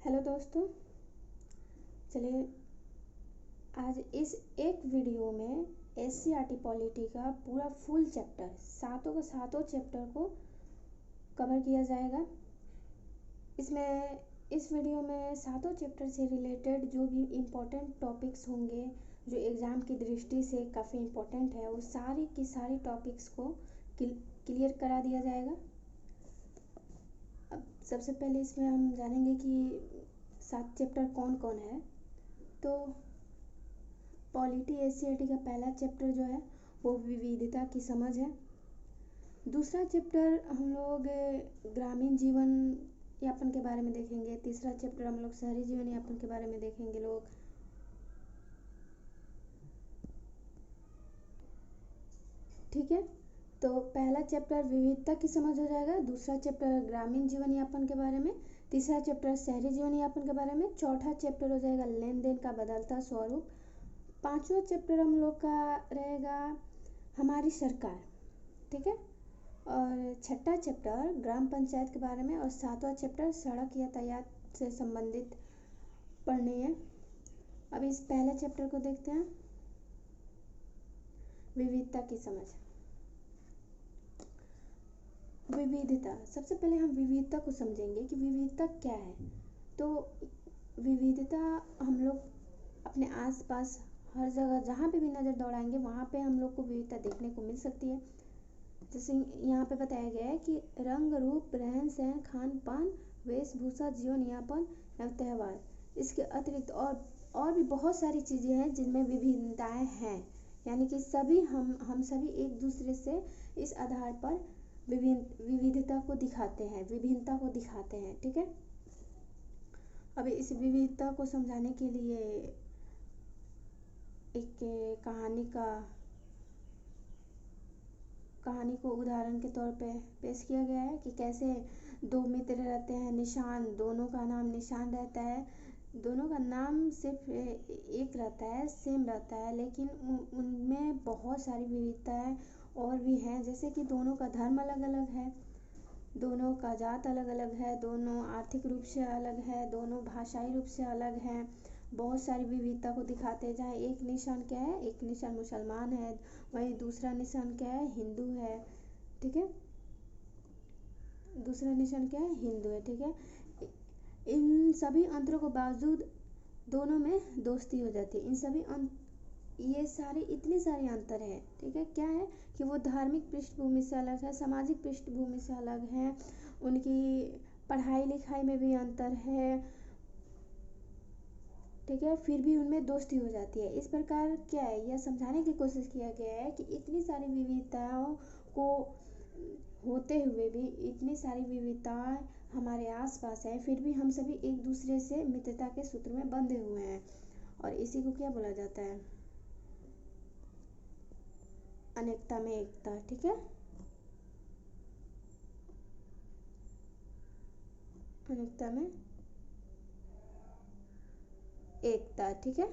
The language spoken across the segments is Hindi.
हेलो दोस्तों। चलिए आज इस एक वीडियो में एससीईआरटी पॉलिटी का पूरा फुल चैप्टर सातों के सातों चैप्टर को कवर किया जाएगा। इस वीडियो में सातों चैप्टर से रिलेटेड जो भी इम्पोर्टेंट टॉपिक्स होंगे जो एग्ज़ाम की दृष्टि से काफ़ी इम्पोर्टेंट है वो सारी की सारी टॉपिक्स को क्लियर करा दिया जाएगा। अब सबसे पहले इसमें हम जानेंगे कि 7 चैप्टर कौन कौन है। तो पॉलिटी एससीईआरटी का पहला चैप्टर जो है वो विविधता की समझ है। दूसरा चैप्टर हम लोग ग्रामीण जीवन यापन के बारे में देखेंगे। तीसरा चैप्टर हम लोग शहरी जीवन यापन के बारे में देखेंगे लोग। ठीक है, तो पहला चैप्टर विविधता की समझ हो जाएगा। दूसरा चैप्टर ग्रामीण जीवन यापन के बारे में। तीसरा चैप्टर शहरी जीवन यापन के बारे में। चौथा चैप्टर हो जाएगा लेन देन का बदलता स्वरूप। पांचवा चैप्टर हम लोग का रहेगा हमारी सरकार। ठीक है, और छठा चैप्टर ग्राम पंचायत के बारे में और सातवां चैप्टर सड़क यातायात से संबंधित पढ़नी है। अब इस पहले चैप्टर को देखते हैं, विविधता की समझ। विविधता, सबसे पहले हम विविधता को समझेंगे कि विविधता क्या है। तो विविधता हम लोग अपने आसपास हर जगह जहाँ पे भी नज़र दौड़ाएंगे वहाँ पे हम लोग को विविधता देखने को मिल सकती है। जैसे यहाँ पे बताया गया है कि रंग रूप रहन सहन खान पान वेशभूषा जीवन यापन एवं त्यौहार, इसके अतिरिक्त और भी बहुत सारी चीज़ें हैं जिनमें विभिन्नताएं हैं। यानी कि सभी हम सभी एक दूसरे से इस आधार पर विविधता को दिखाते हैं, विभिन्नता को दिखाते हैं। ठीक है, अब इस विविधता को समझाने के लिए एक कहानी को उदाहरण के तौर पे पेश किया गया है कि कैसे दो मित्र रहते हैं निशान, दोनों का नाम निशान रहता है, दोनों का नाम सिर्फ एक रहता है, सेम रहता है, लेकिन उनमें बहुत सारी विविधताएं और भी हैं। जैसे कि दोनों का धर्म अलग अलग है, दोनों का जात अलग अलग है, दोनों आर्थिक रूप से अलग है, दोनों भाषाई रूप से अलग हैं। बहुत सारी विविधता को दिखाते हैं। जहाँ एक निशान क्या है, एक निशान मुसलमान है, वहीं दूसरा निशान क्या है, हिंदू है। ठीक है, दूसरा निशान क्या है, हिंदू है। ठीक है, इन सभी अंतरों के बावजूद दोनों में दोस्ती हो जाती है। इन सभी ये सारे इतने सारे अंतर हैं। ठीक है, क्या है कि वो धार्मिक पृष्ठभूमि से अलग है, सामाजिक पृष्ठभूमि से अलग है, उनकी पढ़ाई लिखाई में भी अंतर है। ठीक है, फिर भी उनमें दोस्ती हो जाती है। इस प्रकार क्या है, यह समझाने की कोशिश किया गया है कि इतनी सारी विविधताओं को होते हुए भी इतनी सारी विविधताएं हमारे आसपास है, फिर भी हम सभी एक दूसरे से मित्रता के सूत्र में बंधे हुए हैं। और इसी को क्या बोला जाता है, अनेकता में एकता। ठीक है, अनेकता में एकता। ठीक है,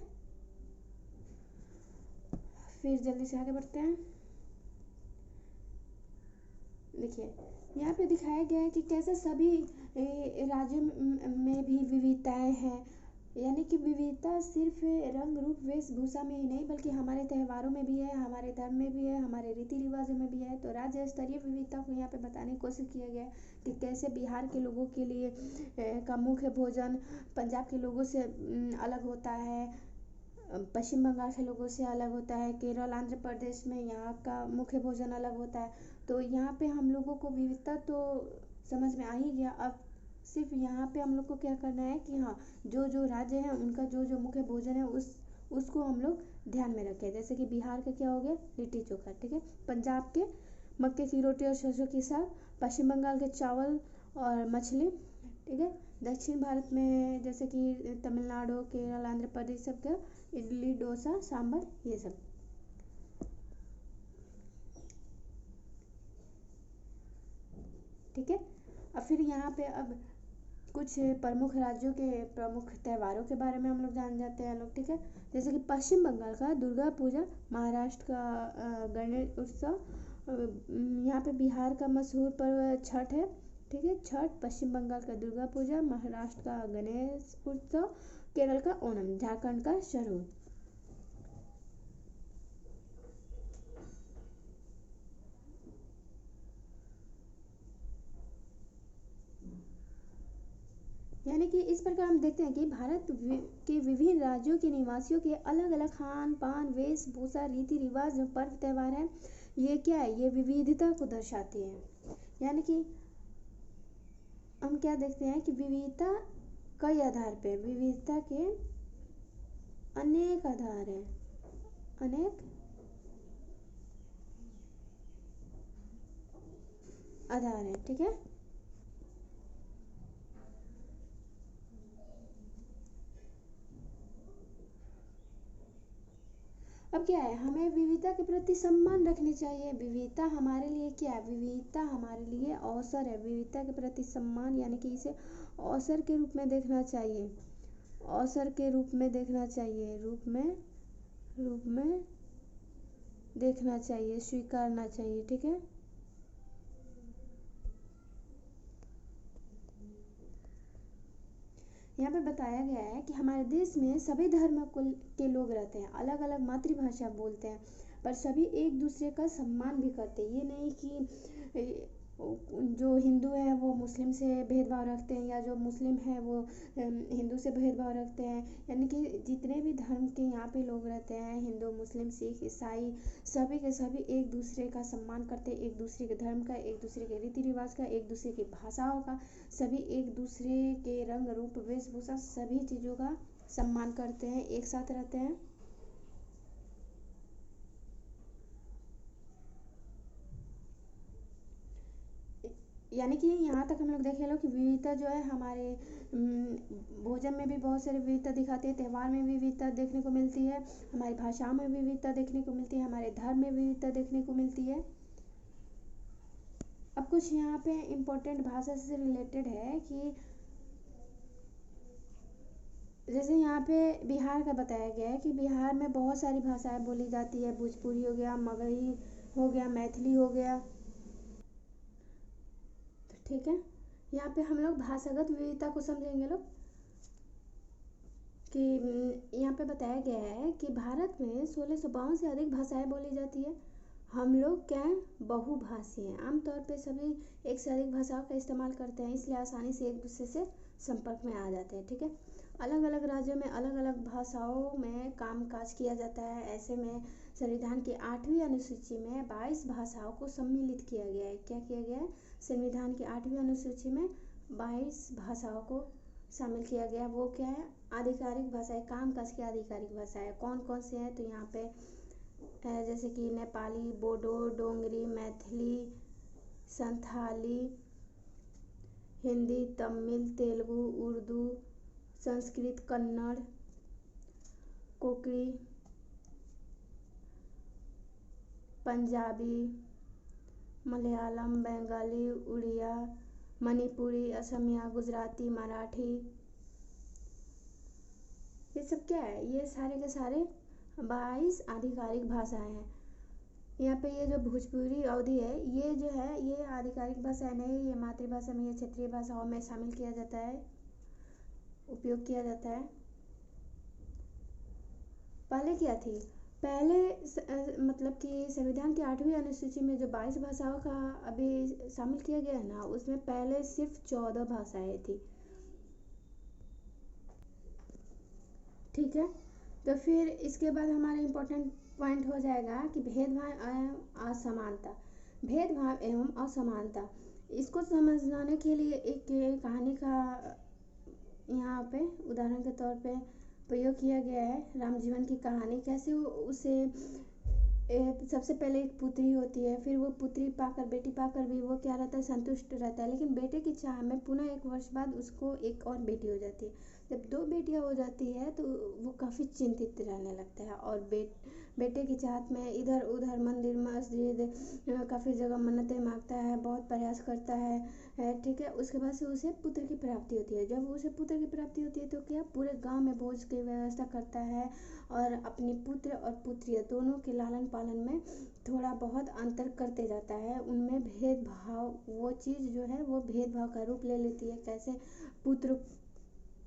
फिर जल्दी से आगे बढ़ते हैं। देखिए यहाँ पे दिखाया गया है कि कैसे सभी राज्यों में भी विविधताएं हैं। यानी कि विविधता सिर्फ रंग रूप वेशभूषा में ही नहीं बल्कि हमारे त्योहारों में भी है, हमारे धर्म में भी है, हमारे रीति रिवाजों में भी है। तो राज्य स्तरीय विविधता को यहाँ पे बताने की कोशिश किया गया है कि कैसे बिहार के लोगों के लिए का मुख्य भोजन पंजाब के लोगों से अलग होता है, पश्चिम बंगाल के लोगों से अलग होता है, केरल आंध्र प्रदेश में यहाँ का मुख्य भोजन अलग होता है। तो यहाँ पे हम लोगों को विविधता तो समझ में आ ही गया। अब सिर्फ यहाँ पे हम लोग को क्या करना है कि हाँ, जो जो राज्य है उनका जो जो मुख्य भोजन है उसको हम लोग ध्यान में रखें। जैसे कि बिहार का क्या हो गया, लिट्टी चोखा। ठीक है, पंजाब के मक्के की रोटी और सरसों की साग, पश्चिम बंगाल के चावल और मछली। ठीक है, दक्षिण भारत में जैसे कि तमिलनाडु केरल आंध्र प्रदेश सब का इडली डोसा सांभर ये सब। ठीक है, अब फिर यहाँ पे अब कुछ प्रमुख राज्यों के प्रमुख त्योहारों के बारे में हम लोग जान जाते हैं लोग। ठीक है, जैसे कि पश्चिम बंगाल का दुर्गा पूजा, महाराष्ट्र का गणेश उत्सव, यहाँ पे बिहार का मशहूर पर्व छठ है, ठीक है। छठ, पश्चिम बंगाल का दुर्गा पूजा, महाराष्ट्र का गणेश उत्सव, केरल का ओणम, झारखंड का शरद। यानी कि इस प्रकार हम देखते हैं कि भारत के विभिन्न राज्यों के निवासियों के अलग अलग खान पान, वेशभूषा, रीति रिवाज, जो पर्व त्यौहार हैं, ये क्या है, ये विविधता को दर्शाते हैं। यानी कि हम क्या देखते हैं कि विविधता कई आधार पे, विविधता के अनेक आधार हैं, अनेक आधार हैं, ठीक है। अब क्या है, हमें विविधता के प्रति सम्मान रखनी चाहिए। विविधता हमारे लिए क्या है, विविधता हमारे लिए अवसर है। विविधता के प्रति सम्मान यानी कि इसे अवसर के रूप में देखना चाहिए, अवसर के रूप में देखना चाहिए, रूप में देखना चाहिए, स्वीकारना चाहिए, ठीक है। यहाँ पे बताया गया है कि हमारे देश में सभी धर्म के लोग रहते हैं, अलग अलग मातृभाषा बोलते हैं, पर सभी एक दूसरे का सम्मान भी करते हैं। ये नहीं कि जो हिंदू है वो मुस्लिम से भेदभाव रखते हैं, या जो मुस्लिम है वो हिंदू से भेदभाव रखते हैं। यानी कि जितने भी धर्म के यहाँ पे लोग रहते हैं, हिंदू, मुस्लिम, सिख, ईसाई, सभी के सभी एक दूसरे का सम्मान करते हैं, एक दूसरे के धर्म का, एक दूसरे के रीति रिवाज का, एक दूसरे की भाषाओं का, सभी एक दूसरे के रंग रूप वेशभूषा सभी चीज़ों का सम्मान करते हैं, एक साथ रहते हैं। यानी कि यहाँ तक हम लोग देख लो कि विविधता जो है हमारे भोजन में भी बहुत सारी विविधता दिखाती है, त्यौहार में विविधता देखने को मिलती है, हमारी भाषाओं में विविधता देखने को मिलती है, हमारे धर्म में विविधता देखने को मिलती है। अब कुछ यहाँ पे इम्पोर्टेंट भाषा से रिलेटेड है कि जैसे यहाँ पे बिहार का बताया गया है कि बिहार में बहुत सारी भाषाएं बोली जाती है, भोजपुरी हो गया, मगही हो गया, मैथिली हो गया, ठीक है। यहाँ पे हम लोग भाषागत विविधता को समझेंगे लोग कि यहाँ पे बताया गया है कि भारत में 1652 से अधिक भाषाएं बोली जाती है। हम लोग क्या हैं, बहुभाषी हैं, आमतौर पे सभी एक से अधिक भाषाओं का इस्तेमाल करते हैं, इसलिए आसानी से एक दूसरे से संपर्क में आ जाते हैं, ठीक है। अलग अलग राज्यों में अलग अलग भाषाओं में कामकाज किया जाता है। ऐसे में संविधान की 8वीं अनुसूची में 22 भाषाओं को सम्मिलित किया गया है। क्या किया गया है, संविधान की 8वीं अनुसूची में 22 भाषाओं को शामिल किया गया। वो क्या है, आधिकारिक भाषाएं, कामकाज की आधिकारिक भाषाएं कौन कौन से हैं, तो यहाँ पे जैसे कि नेपाली, बोडो, डोंगरी, मैथिली, संथाली, हिंदी, तमिल, तेलुगु, उर्दू, संस्कृत, कन्नड़, कोंकणी, पंजाबी, मलयालम, बंगाली, उड़िया, मणिपुरी, असमिया, गुजराती, मराठी, ये सब क्या है, ये सारे के सारे 22 आधिकारिक भाषाएं हैं। यहाँ पे ये जो भोजपुरी अवधि है, ये जो है ये आधिकारिक भाषा नहीं, ये मातृभाषा में, ये क्षेत्रीय भाषाओं में शामिल किया जाता है, उपयोग किया जाता है। पहले क्या थी, पहले मतलब कि संविधान की 8वीं अनुसूची में जो 22 भाषाओं का अभी शामिल किया गया है ना, उसमें पहले सिर्फ 14 भाषाएं थी, ठीक है। तो फिर इसके बाद हमारा इम्पोर्टेंट पॉइंट हो जाएगा कि भेदभाव एवं असमानता। भेदभाव एवं असमानता, इसको समझाने के लिए एक कहानी का यहाँ पे उदाहरण के तौर पे प्रयोग किया गया है। राम जीवन की कहानी, कैसे उसे सबसे पहले एक पुत्री होती है, फिर वो पुत्री पाकर, बेटी पाकर भी वो क्या रहता है, संतुष्ट रहता है, लेकिन बेटे की चाह में पुनः 1 वर्ष बाद उसको एक और बेटी हो जाती है। जब 2 बेटियां हो जाती है तो वो काफ़ी चिंतित रहने लगता है और बेटे की चाहत में इधर उधर मंदिर मस्जिद काफ़ी जगह मन्नतें मांगता है, बहुत प्रयास करता है, ठीक है। उसके बाद से उसे पुत्र की प्राप्ति होती है। जब उसे पुत्र की प्राप्ति होती है तो क्या पूरे गांव में भोज की व्यवस्था करता है और अपनी पुत्र और पुत्रियां दोनों के लालन पालन में थोड़ा बहुत अंतर करते जाता है। उनमें भेदभाव, वो चीज़ जो है वो भेदभाव का रूप ले लेती है। कैसे? पुत्र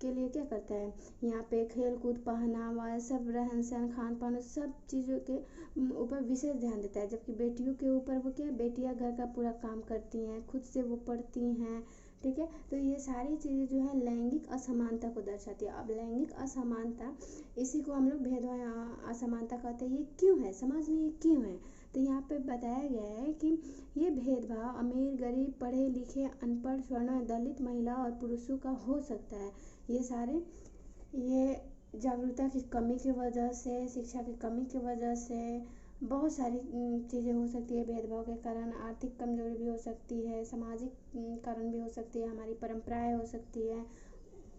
के लिए क्या करता है, यहाँ पे खेल कूद पहनावा सब रहन सहन खान पान सब चीज़ों के ऊपर विशेष ध्यान देता है। जबकि बेटियों के ऊपर वो क्या, बेटियां घर का पूरा काम करती हैं, खुद से वो पढ़ती हैं, ठीक है। तो ये सारी चीज़ें जो है लैंगिक असमानता को दर्शाती है। अब लैंगिक असमानता, इसी को हम लोग भेदभाव असमानता कहते हैं। ये क्यों है समाज में, ये क्यों है? तो यहाँ पे बताया गया है कि ये भेदभाव अमीर गरीब पढ़े लिखे अनपढ़ स्वर्ण दलित महिला और पुरुषों का हो सकता है। ये सारे, ये जागरूकता की कमी की वजह से, शिक्षा की कमी की वजह से बहुत सारी चीज़ें हो सकती है। भेदभाव के कारण आर्थिक कमजोरी भी हो सकती है, सामाजिक कारण भी हो सकती है, हमारी परंपराएं हो सकती है।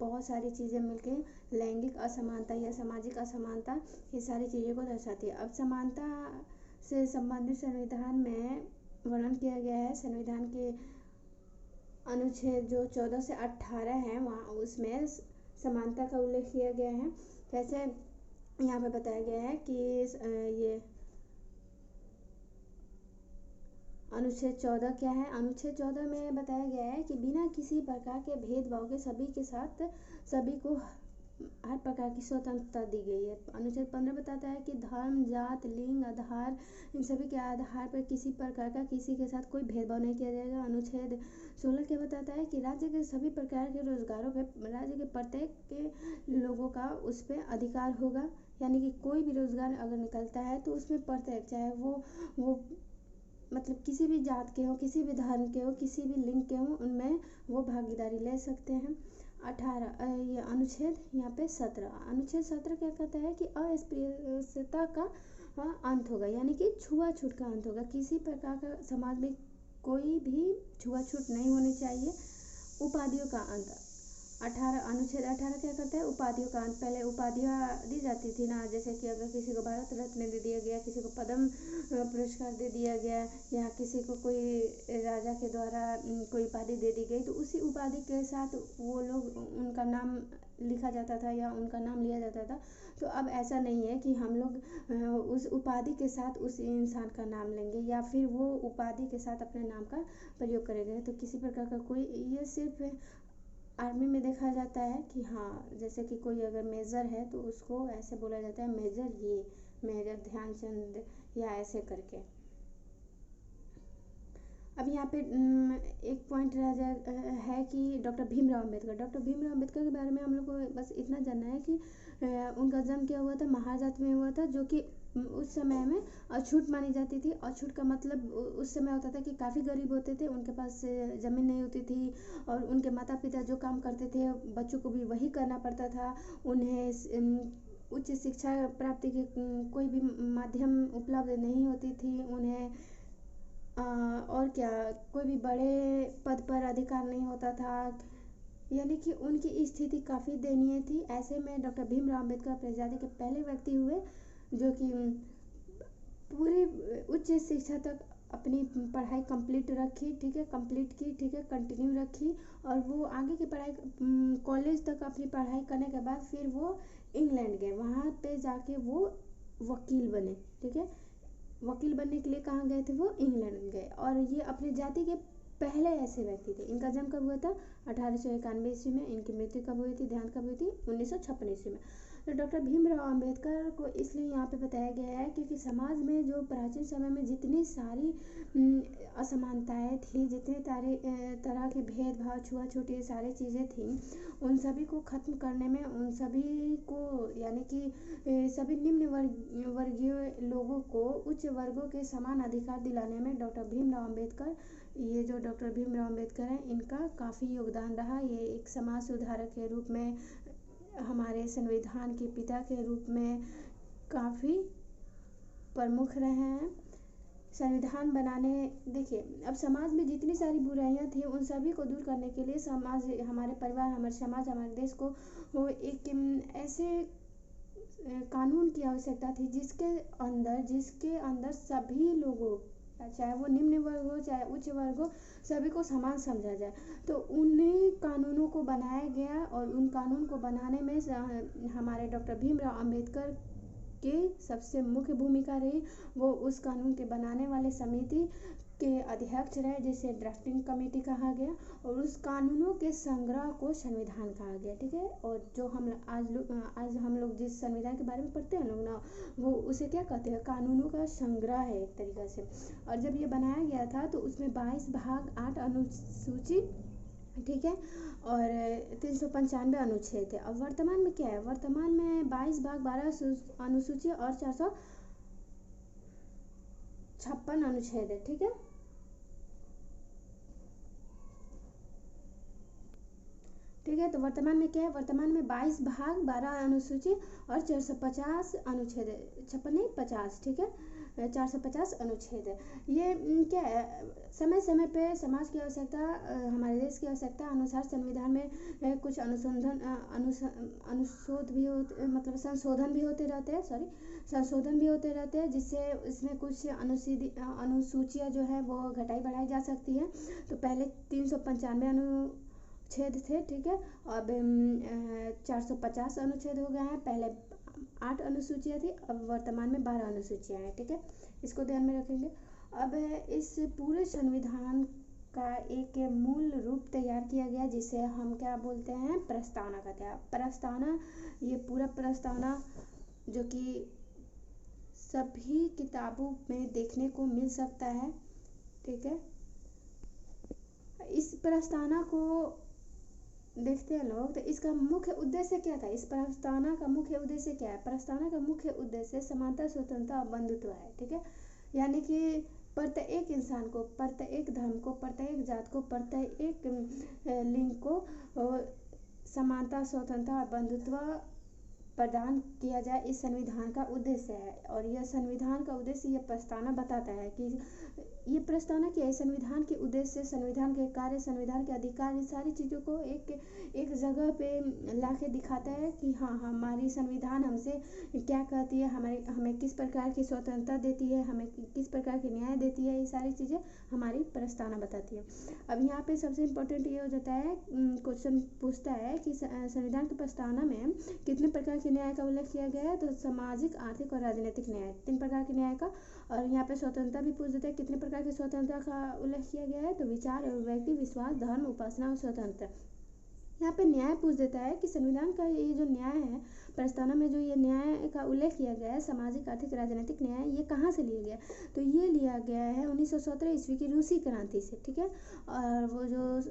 बहुत सारी चीज़ें मिलकर लैंगिक असमानता या सामाजिक असमानता ये सारी चीज़ों को दर्शाती है। अब समानता से संबंधित संविधान में वर्णन किया गया है। संविधान के अनुच्छेद जो 14 से 18 है वहाँ उसमें समानता का उल्लेख किया गया है। जैसे यहाँ पे बताया गया है कि ये अनुच्छेद 14 क्या है? अनुच्छेद 14 में बताया गया है कि बिना किसी प्रकार के भेदभाव के सभी के साथ सभी को हर प्रकार की स्वतंत्रता दी गई है। अनुच्छेद 15 बताता है कि धर्म जात लिंग आधार इन सभी के आधार पर किसी प्रकार का किसी के साथ कोई भेदभाव नहीं किया जाएगा। अनुच्छेद 16 क्या बताता है कि राज्य के सभी प्रकार के रोजगारों पर राज्य के प्रत्येक के लोगों का उस पर अधिकार होगा। यानी कि कोई भी रोजगार अगर निकलता है तो उसमें प्रत्येक, चाहे वो मतलब किसी भी जात के हो, किसी भी धर्म के हो, किसी भी लिंग के हो, उनमें वो भागीदारी ले सकते हैं। 18 ये अनुच्छेद यहाँ पे 17, अनुच्छेद 17 क्या कहता है कि अस्पृश्यता का अंत होगा। यानी कि छुआछूत का अंत होगा। किसी प्रकार का समाज में कोई भी छुआछूत नहीं होनी चाहिए। उपाधियों का अंत, 18 अनुच्छेद 18 क्या करता है? उपाधियों का अंत। पहले उपाधियाँ दी जाती थी ना, जैसे कि अगर किसी को भारत रत्न दे दिया गया, किसी को पद्म पुरस्कार दे दिया गया, या किसी को कोई राजा के द्वारा कोई उपाधि दे दी गई, तो उसी उपाधि के साथ वो लोग, उनका नाम लिखा जाता था या उनका नाम लिया जाता था। तो अब ऐसा नहीं है कि हम लोग उस उपाधि के साथ उस इंसान का नाम लेंगे या फिर वो उपाधि के साथ अपने नाम का प्रयोग करेंगे। तो किसी प्रकार का कोई, ये सिर्फ आर्मी में देखा जाता है कि हाँ, जैसे कि कोई अगर मेजर है तो उसको ऐसे बोला जाता है मेजर, ये मेजर ध्यानचंद, या ऐसे करके। अब यहाँ पे एक पॉइंट रह जाए है कि डॉक्टर भीमराव अम्बेडकर के बारे में हम लोग को बस इतना जानना है कि उनका जन्म क्या हुआ था? महाराष्ट्र में हुआ था, जो कि उस समय में अछूत मानी जाती थी। अछूत का मतलब उस समय होता था कि काफ़ी गरीब होते थे, उनके पास ज़मीन नहीं होती थी और उनके माता पिता जो काम करते थे बच्चों को भी वही करना पड़ता था। उन्हें उच्च शिक्षा प्राप्ति के कोई भी माध्यम उपलब्ध नहीं होती थी। उन्हें और क्या, कोई भी बड़े पद पर अधिकार नहीं होता था। यानी कि उनकी स्थिति काफ़ी दयनीय थी। ऐसे में डॉक्टर भीमराव अम्बेडकर प्रजाति के पहले व्यक्ति हुए जो कि पूरी उच्च शिक्षा तक अपनी पढ़ाई कंप्लीट रखी, ठीक है, कंप्लीट की, ठीक है, कंटिन्यू रखी। और वो आगे की पढ़ाई कॉलेज तक अपनी पढ़ाई करने के बाद फिर वो इंग्लैंड गए। वहाँ पे जाके वो वकील बने, ठीक है। वकील बनने के लिए कहाँ गए थे? वो इंग्लैंड गए। और ये अपनी जाति के पहले ऐसे व्यक्ति थे। इनका जन्म कब हुआ था? 1891 ईस्वी में। इनकी मृत्यु कब हुई थी? देहांत कब हुई थी? 1956 ईस्वी में। तो डॉक्टर भीमराव अम्बेडकर को इसलिए यहाँ पे बताया गया है क्योंकि समाज में जो प्राचीन समय में जितनी सारी असमानताएं थी, जितने तरह के भेदभाव छुआछूत ये सारी चीज़ें थी, उन सभी को ख़त्म करने में, उन सभी को यानी कि सभी निम्न वर्गीय लोगों को उच्च वर्गों के समान अधिकार दिलाने में डॉक्टर भीमराव अम्बेडकर, ये जो डॉक्टर भीमराव अम्बेडकर हैं, इनका काफ़ी योगदान रहा। ये एक समाज सुधारक के रूप में, हमारे संविधान के पिता के रूप में काफ़ी प्रमुख रहे हैं। संविधान बनाने, देखिए अब समाज में जितनी सारी बुराइयां थी उन सभी को दूर करने के लिए समाज, हमारे परिवार, हमारे समाज, हमारे देश को वो एक ऐसे कानून की आवश्यकता थी जिसके अंदर सभी लोगों, चाहे वो निम्न वर्ग हो चाहे उच्च वर्ग हो, सभी को समान समझा जाए। तो उन्हीं कानूनों को बनाया गया और उन कानून को बनाने में हमारे डॉक्टर भीमराव अंबेडकर की सबसे मुख्य भूमिका रही। वो उस कानून के बनाने वाले समिति के अध्यक्ष रहे, जिसे ड्राफ्टिंग कमेटी कहा गया, और उस कानूनों के संग्रह को संविधान कहा गया। ठीक है, और जो हम आज हम लोग जिस संविधान के बारे में पढ़ते हैं लोग ना, वो उसे क्या कहते हैं, कानूनों का संग्रह है एक तरीक़े से। और जब ये बनाया गया था तो उसमें 22 भाग 8 अनुसूची, ठीक है, और 395 अनुच्छेद थे। अब वर्तमान में क्या है, वर्तमान में 22 भाग 12 अनुसूची और 456 अनुच्छेद है। ठीक है, ठीक है, तो वर्तमान में क्या है, वर्तमान में 22 भाग 12 अनुसूची और 450 अनुच्छेद है, 56 नहीं 50, ठीक है, 450 अनुच्छेद है। ये क्या है, समय समय पे समाज की आवश्यकता, हमारे देश की आवश्यकता अनुसार संविधान में कुछ अनुशोध भी होते, मतलब संशोधन भी होते रहते हैं, संशोधन भी होते रहते हैं, जिससे इसमें कुछ अनुसूचियाँ जो है वो घटाई बढ़ाई जा सकती है। तो पहले 395 अनुच्छेद थे, ठीक है, अब 450 अनुच्छेद हो गए हैं। पहले 8 अनुसूचियाँ थी, अब वर्तमान में 12 अनुसूचियाँ हैं। ठीक है, इसको ध्यान में रखेंगे। अब इस पूरे संविधान का एक मूल रूप तैयार किया गया, जिसे हम क्या बोलते हैं, प्रस्तावना कहते हैं। प्रस्तावना, ये पूरा प्रस्तावना जो कि सभी किताबों में देखने को मिल सकता है। ठीक है, इस प्रस्तावना को देखते हैं लोग, तो इसका मुख्य उद्देश्य क्या था, इस प्रस्तावना का मुख्य उद्देश्य क्या है, प्रस्तावना का मुख्य उद्देश्य समानता, स्वतंत्रता और बंधुत्व है। ठीक है, यानी कि प्रत्येक इंसान को, प्रत्येक धर्म को, प्रत्येक जात को, प्रत्येक लिंग को समानता, स्वतंत्रता और बंधुत्व प्रदान किया जाए, इस संविधान का उद्देश्य है। और यह संविधान का उद्देश्य, यह प्रस्तावना बताता है कि ये प्रस्तावना क्या है, संविधान के उद्देश्य, संविधान के कार्य, संविधान के अधिकार, ये सारी चीज़ों को एक जगह पे ला के दिखाता है कि हाँ, हमारी संविधान हमसे क्या कहती है, हमें किस प्रकार की स्वतंत्रता देती है, हमें किस प्रकार की न्याय देती है, ये सारी चीज़ें हमारी प्रस्तावना बताती है। अब यहाँ पे सबसे इम्पोर्टेंट ये हो जाता है, क्वेश्चन पूछता है कि संविधान की प्रस्तावना में कितने प्रकार के न्याय का उल्लेख किया गया है, तो सामाजिक, आर्थिक और राजनीतिक न्याय, 3 प्रकार के न्याय का। और यहाँ पे स्वतंत्रता भी पूछ देते हैं, कितने प्रकार की स्वतंत्रता का उल्लेख किया गया है, तो विचार, अभिव्यक्ति, विश्वास, धर्म, उपासना और स्वतंत्रता। यहाँ पे न्याय पूछ देता है कि संविधान का ये जो न्याय है, प्रस्तावना में जो ये न्याय का उल्लेख किया गया है, सामाजिक, आर्थिक, राजनीतिक न्याय, ये कहाँ से लिया गया, तो ये लिया गया है 1917 ईस्वी की रूसी क्रांति से। ठीक है, और वो जो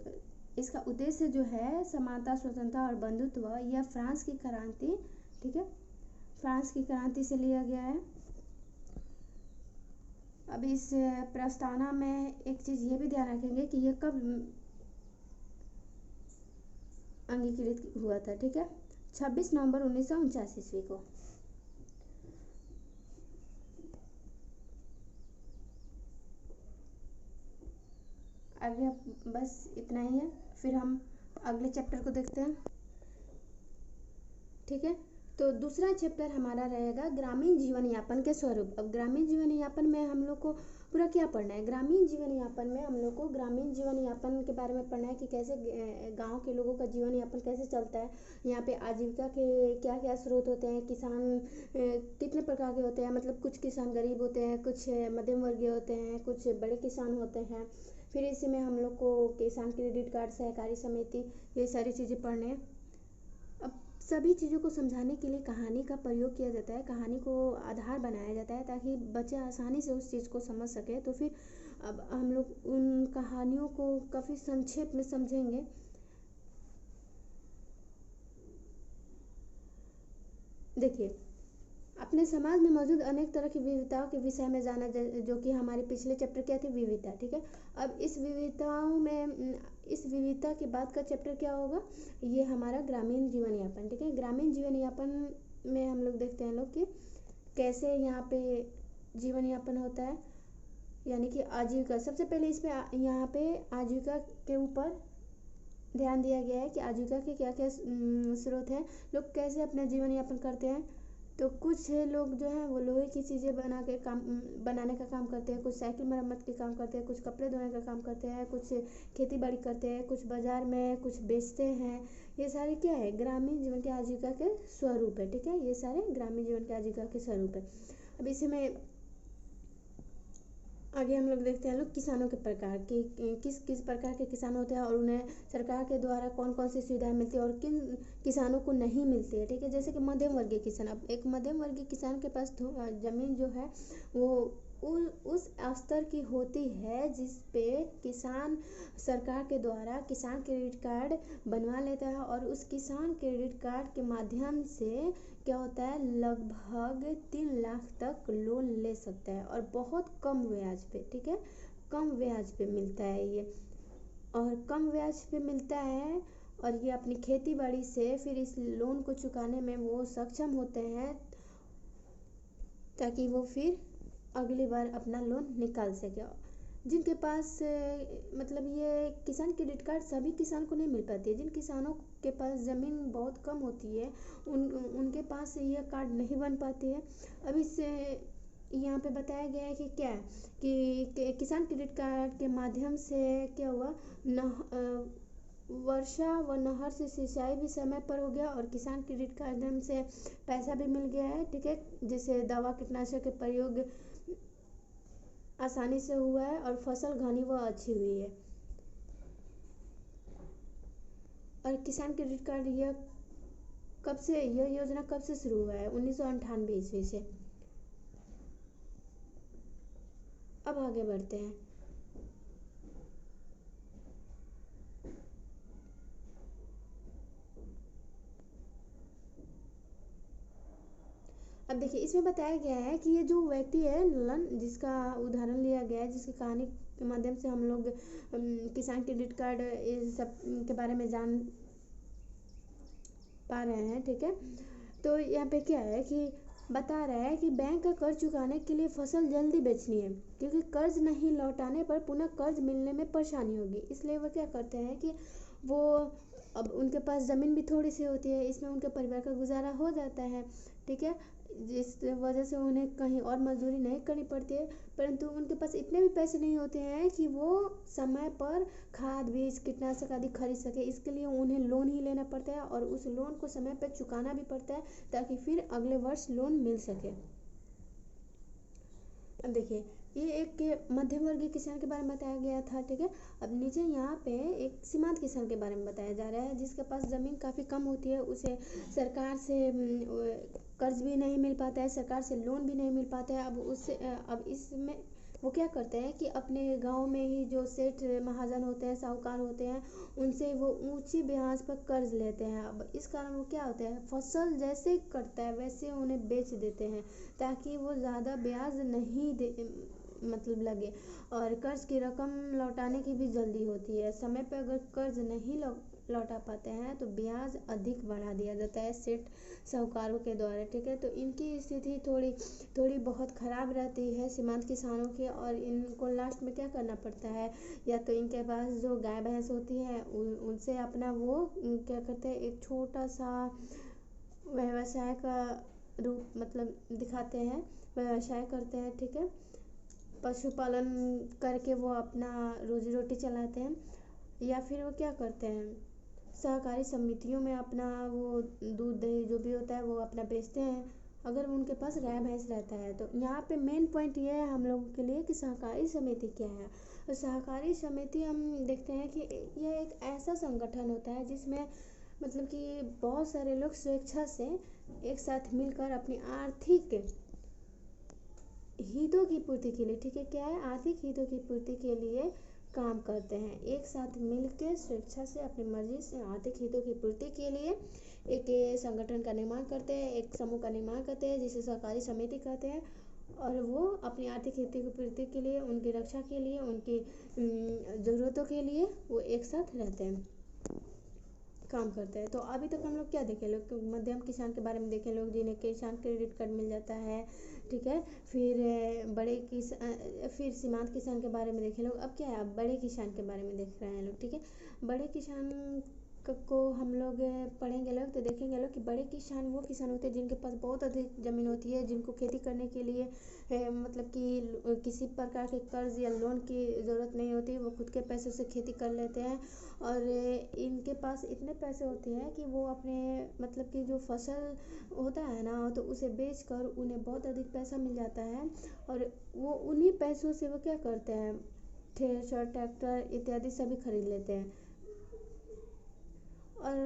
इसका उद्देश्य जो है समानता, स्वतंत्रता और बंधुत्व, यह फ्रांस की क्रांति, ठीक है, फ्रांस की क्रांति से लिया गया है। अब इस प्रस्तावना में एक चीज़ ये भी ध्यान रखेंगे कि ये कब अंगीकृत हुआ था। ठीक है, 26 नवंबर 1949 ईस्वी को। आगे बस इतना ही है, फिर हम अगले चैप्टर को देखते हैं। ठीक है, तो दूसरा चैप्टर हमारा रहेगा ग्रामीण जीवन यापन के स्वरूप। अब ग्रामीण जीवन यापन में हम लोग को पूरा क्या पढ़ना है, ग्रामीण जीवन यापन में हम लोग को ग्रामीण जीवन यापन के बारे में पढ़ना है कि कैसे गांव के लोगों का जीवन यापन कैसे चलता है, यहाँ पे आजीविका के क्या क्या स्रोत होते हैं, किसान कितने प्रकार के होते हैं, मतलब कुछ किसान गरीब होते हैं, कुछ मध्यम वर्गीय होते हैं, कुछ बड़े किसान होते हैं। फिर इसी में हम लोग को किसान क्रेडिट कार्ड, सहकारी समिति, ये सारी चीज़ें पढ़ने हैं। अब सभी चीज़ों को समझाने के लिए कहानी का प्रयोग किया जाता है, कहानी को आधार बनाया जाता है ताकि बच्चे आसानी से उस चीज़ को समझ सके। तो फिर अब हम लोग उन कहानियों को काफ़ी संक्षेप में समझेंगे। देखिए, अपने समाज में मौजूद अनेक तरह की विविधताओं के विषय में जाना, जो कि हमारे पिछले चैप्टर क्या थे, विविधता। ठीक है, अब इस विविधताओं में, इस विविधता के बाद का चैप्टर क्या होगा, ये हमारा ग्रामीण जीवन यापन। ठीक है, ग्रामीण जीवन यापन में हम लोग देखते हैं लोग कि कैसे यहाँ पे जीवन यापन होता है। यानी कि आजीविका, सबसे पहले इस पे यहाँ पे आजीविका के ऊपर ध्यान दिया गया है कि आजीविका के क्या क्या स्रोत हैं, लोग कैसे अपना जीवन यापन करते हैं। तो कुछ लोग जो हैं वो लोहे की चीज़ें बनाने का काम करते हैं, कुछ साइकिल मरम्मत के काम करते हैं, कुछ कपड़े धोने का काम करते हैं, कुछ खेती बाड़ी करते हैं, कुछ बाजार में कुछ बेचते हैं। ये सारे क्या है, ग्रामीण जीवन के आजीविका के स्वरूप है। ठीक है, ये सारे ग्रामीण जीवन के आजीविका के स्वरूप है। अब इसी में आगे हम लोग देखते हैं लोग किसानों के प्रकार कि किस किस प्रकार के किसान होते हैं और उन्हें सरकार के द्वारा कौन कौन सी सुविधाएं मिलती है और किन किसानों को नहीं मिलती है। ठीक है, जैसे कि मध्यम वर्गीय किसान, अब एक मध्यम वर्गीय किसान के पास जमीन जो है वो उस स्तर की होती है जिस पे किसान सरकार के द्वारा किसान क्रेडिट कार्ड बनवा लेता है और उस किसान क्रेडिट कार्ड के माध्यम से क्या होता है, लगभग 3 लाख तक लोन ले सकता है और बहुत कम ब्याज पे। ठीक है, कम ब्याज पे मिलता है ये, और कम ब्याज पे मिलता है और ये अपनी खेती बाड़ी से फिर इस लोन को चुकाने में वो सक्षम होते हैं ताकि वो फिर अगली बार अपना लोन निकाल सके। जिनके पास मतलब ये किसान क्रेडिट कार्ड सभी किसान को नहीं मिल पाती है, जिन किसानों के पास ज़मीन बहुत कम होती है उनके पास ये कार्ड नहीं बन पाती है। अब इस यहाँ पे बताया गया है कि क्या है कि किसान क्रेडिट कार्ड के माध्यम से क्या हुआ, वर्षा व नहर से सिंचाई भी समय पर हो गया और किसान क्रेडिट कार्ड से पैसा भी मिल गया है। ठीक है, जैसे दवा कीटनाशक के प्रयोग आसानी से हुआ है और फसल घनी व अच्छी हुई है। और किसान क्रेडिट कार्ड यह योजना कब से शुरू हुआ है, 1998 ईस्वी से। अब आगे बढ़ते हैं। अब देखिए इसमें बताया गया है कि ये जो व्यक्ति है ललन, जिसका उदाहरण लिया गया है, जिसकी कहानी के माध्यम से हम लोग किसान क्रेडिट कार्ड इस सब के बारे में जान पा रहे हैं। ठीक है, तो यहाँ पे क्या है कि बता रहा है कि बैंक का कर्ज चुकाने के लिए फसल जल्दी बेचनी है क्योंकि कर्ज नहीं लौटाने पर पुनः कर्ज मिलने में परेशानी होगी। इसलिए वो क्या करते हैं कि वो, अब उनके पास ज़मीन भी थोड़ी सी होती है, इसमें उनके परिवार का गुजारा हो जाता है। ठीक है, जिस वजह से उन्हें कहीं और मजदूरी नहीं करनी पड़ती है, परंतु उनके पास इतने भी पैसे नहीं होते हैं कि वो समय पर खाद बीज कीटनाशक आदि खरीद सके। इसके लिए उन्हें लोन ही लेना पड़ता है और उस लोन को समय पर चुकाना भी पड़ता है ताकि फिर अगले वर्ष लोन मिल सके। अब देखिए ये एक मध्यम वर्गीय किसान के बारे में बताया गया था। ठीक है, अब नीचे यहाँ पे एक सीमांत किसान के बारे में बताया जा रहा है जिसके पास ज़मीन काफ़ी कम होती है, उसे सरकार से कर्ज भी नहीं मिल पाता है, सरकार से लोन भी नहीं मिल पाता है। अब इसमें वो क्या करते हैं कि अपने गांव में ही जो सेठ महाजन होते हैं, साहूकार होते हैं, उनसे वो ऊंची ब्याज पर कर्ज लेते हैं। अब इस कारण वो क्या होता है, फसल जैसे कटता है वैसे उन्हें बेच देते हैं ताकि वो ज़्यादा ब्याज नहीं दे मतलब लगे, और कर्ज की रकम लौटाने की भी जल्दी होती है। समय पर अगर कर्ज नहीं लौटा पाते हैं तो ब्याज अधिक बढ़ा दिया जाता है सेठ साहूकारों के द्वारा। ठीक है, तो इनकी स्थिति थोड़ी बहुत ख़राब रहती है सीमांत किसानों की, और इनको लास्ट में क्या करना पड़ता है, या तो इनके पास जो गाय भैंस होती है उनसे अपना वो क्या करते हैं, एक छोटा सा व्यवसाय का रूप मतलब दिखाते हैं, व्यवसाय करते हैं। ठीक है, पशुपालन करके वो अपना रोजी रोटी चलाते हैं, या फिर वो क्या करते हैं, सहकारी समितियों में अपना वो दूध दही जो भी होता है वो अपना बेचते हैं अगर उनके पास गाय भैंस रहता है। तो यहाँ पे मेन पॉइंट ये है हम लोगों के लिए कि सहकारी समिति क्या है। तो सहकारी समिति हम देखते हैं कि यह एक ऐसा संगठन होता है जिसमें मतलब कि बहुत सारे लोग स्वेच्छा से एक साथ मिलकर अपनी आर्थिक हितों की पूर्ति के लिए, ठीक है, क्या है, आर्थिक हितों की पूर्ति के लिए काम करते हैं। एक साथ मिलकर स्वेच्छा से अपनी मर्जी से आर्थिक हितों की पूर्ति के लिए एक संगठन का निर्माण करते हैं, एक समूह का निर्माण करते हैं जिसे सहकारी समिति कहते हैं, और वो अपनी आर्थिक हितों की पूर्ति के लिए, उनकी रक्षा के लिए, उनकी ज़रूरतों के लिए वो एक साथ रहते हैं। काम करते हैं। तो अभी तक हम लोग क्या देखे लोग, मध्यम किसान के बारे में देखे लोग, जिन्हें किसान क्रेडिट कार्ड मिल जाता है, ठीक है। फिर फिर सीमांत किसान के बारे में देखे लोग। अब क्या है, अब बड़े किसान के बारे में देख रहे हैं लोग, ठीक है। बड़े किसान को हम लोग पढ़ेंगे लोग तो देखेंगे लोग कि बड़े किसान वो किसान होते हैं जिनके पास बहुत अधिक ज़मीन होती है, जिनको खेती करने के लिए मतलब कि किसी प्रकार के कर्ज या लोन की ज़रूरत नहीं होती, वो खुद के पैसों से खेती कर लेते हैं। और इनके पास इतने पैसे होते हैं कि वो अपने मतलब कि जो फसल होता है ना, तो उसे बेच कर उन्हें बहुत अधिक पैसा मिल जाता है। और वो उन्हीं पैसों से वो क्या करते हैं, थ्रेशर, ट्रैक्टर इत्यादि सभी खरीद लेते हैं। और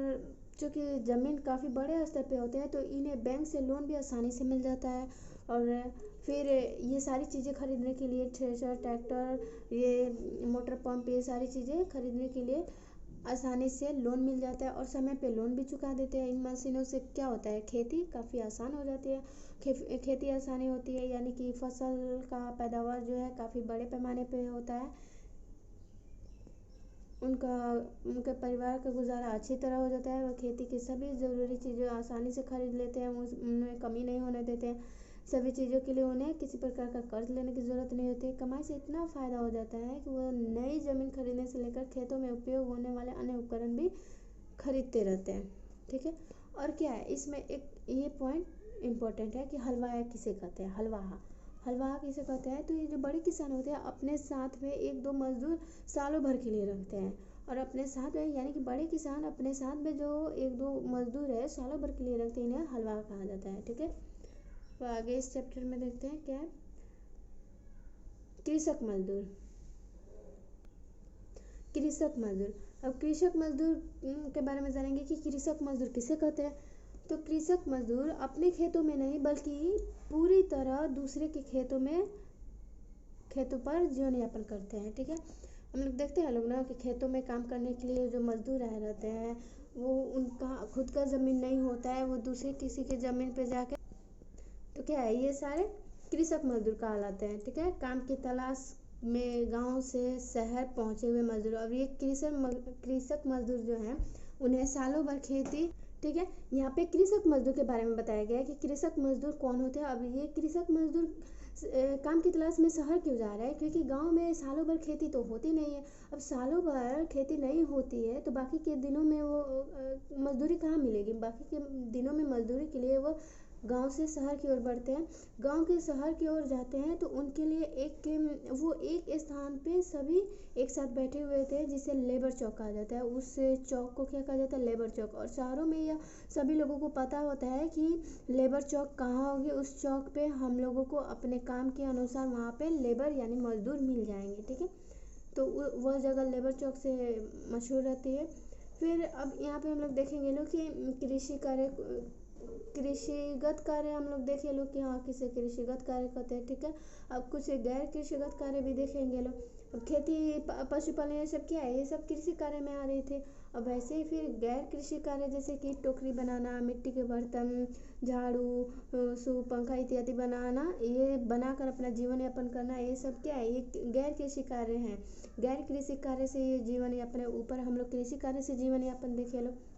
चूँकि ज़मीन काफ़ी बड़े स्तर पे होते हैं तो इन्हें बैंक से लोन भी आसानी से मिल जाता है। और फिर ये सारी चीज़ें खरीदने के लिए, थ्रेशर, ट्रैक्टर, ये मोटर पंप, ये सारी चीज़ें खरीदने के लिए आसानी से लोन मिल जाता है और समय पे लोन भी चुका देते हैं। इन मशीनों से क्या होता है, खेती काफ़ी आसान हो जाती है। खेती आसानी होती है, यानी कि फसल का पैदावार जो है काफ़ी बड़े पैमाने पे होता है। उनके परिवार का गुजारा अच्छी तरह हो जाता है। वह खेती की सभी ज़रूरी चीज़ें आसानी से खरीद लेते हैं, उनमें कमी नहीं होने देते हैं। सभी चीज़ों के लिए उन्हें किसी प्रकार का कर्ज लेने की ज़रूरत नहीं होती है। कमाई से इतना फ़ायदा हो जाता है कि वो नई ज़मीन खरीदने से लेकर खेतों में उपयोग होने वाले अन्य उपकरण भी खरीदते रहते हैं, ठीक है। और क्या है इसमें एक ये पॉइंट इम्पोर्टेंट है कि हलवाया किसे कहते हैं, हलवाहा किसे कहते हैं। तो ये जो बड़े किसान होते हैं अपने साथ में एक दो मजदूर सालों भर के लिए रखते हैं। और अपने साथ में यानी कि बड़े किसान अपने साथ में जो एक दो मजदूर है सालों भर के लिए रखते हैं, इन्हें हलवाहा कहा जाता है, ठीक है। तो आगे इस चैप्टर में देखते हैं क्या है, कृषक मजदूर। कृषक मजदूर, अब कृषक मजदूर के बारे में जानेंगे कि कृषक मजदूर किसे कहते हैं। तो कृषक मजदूर अपने खेतों में नहीं बल्कि पूरी तरह दूसरे के खेतों पर जीवन यापन करते हैं, ठीक है। हम लोग देखते हैं लोग ना कि खेतों में काम करने के लिए जो मजदूर आए रहते हैं वो उनका खुद का ज़मीन नहीं होता है, वो दूसरे किसी के ज़मीन पे जाके, तो क्या है ये सारे कृषक मजदूर कहलाते हैं, ठीक है। काम की तलाश में गांव से शहर पहुंचे हुए मजदूर। अब ये कृषक मजदूर जो हैं उन्हें सालों भर खेती, ठीक है। यहाँ पे कृषक मजदूर के बारे में बताया गया है कि कृषक मजदूर कौन होते हैं। अब ये कृषक मजदूर काम की तलाश में शहर क्यों जा रहा है, क्योंकि गांव में सालों भर खेती तो होती नहीं है। अब सालों भर खेती नहीं होती है तो बाकी के दिनों में वो मजदूरी कहाँ मिलेगी, बाकी के दिनों में मजदूरी के लिए वो गांव से शहर की ओर बढ़ते हैं। गांव के शहर की ओर जाते हैं तो उनके लिए वो एक स्थान पे सभी एक साथ बैठे हुए थे जिसे लेबर चौक कहा जाता है। उस चौक को क्या कहा जाता है, लेबर चौक। और शहरों में यह सभी लोगों को पता होता है कि लेबर चौक कहाँ होगी, उस चौक पे हम लोगों को अपने काम के अनुसार वहाँ पे लेबर यानी मजदूर मिल जाएंगे, ठीक है। तो वह जगह लेबर चौक से मशहूर रहती है। फिर अब यहाँ पे हम लोग देखेंगे लोग कि कृषिगत कार्य हम लोग देखे लोग कि हाँ किसे कृषिगत कार्य कहते हैं, ठीक है। अब कुछ गैर कृषिगत कार्य भी देखेंगे लोग। अब खेती, पशुपालन, ये सब क्या है, ये सब कृषि कार्य में आ रही थे। अब वैसे ही फिर गैर कृषि कार्य जैसे कि टोकरी बनाना, मिट्टी के बर्तन, झाड़ू, सूप, पंखा इत्यादि बनाना, ये बनाकर अपना जीवन यापन करना, ये सब क्या है, ये गैर कृषि कार्य हैं। गैर कृषि कार्य से ये जीवन यापन, ऊपर हम लोग कृषि कार्य से जीवन यापन देखे लोग।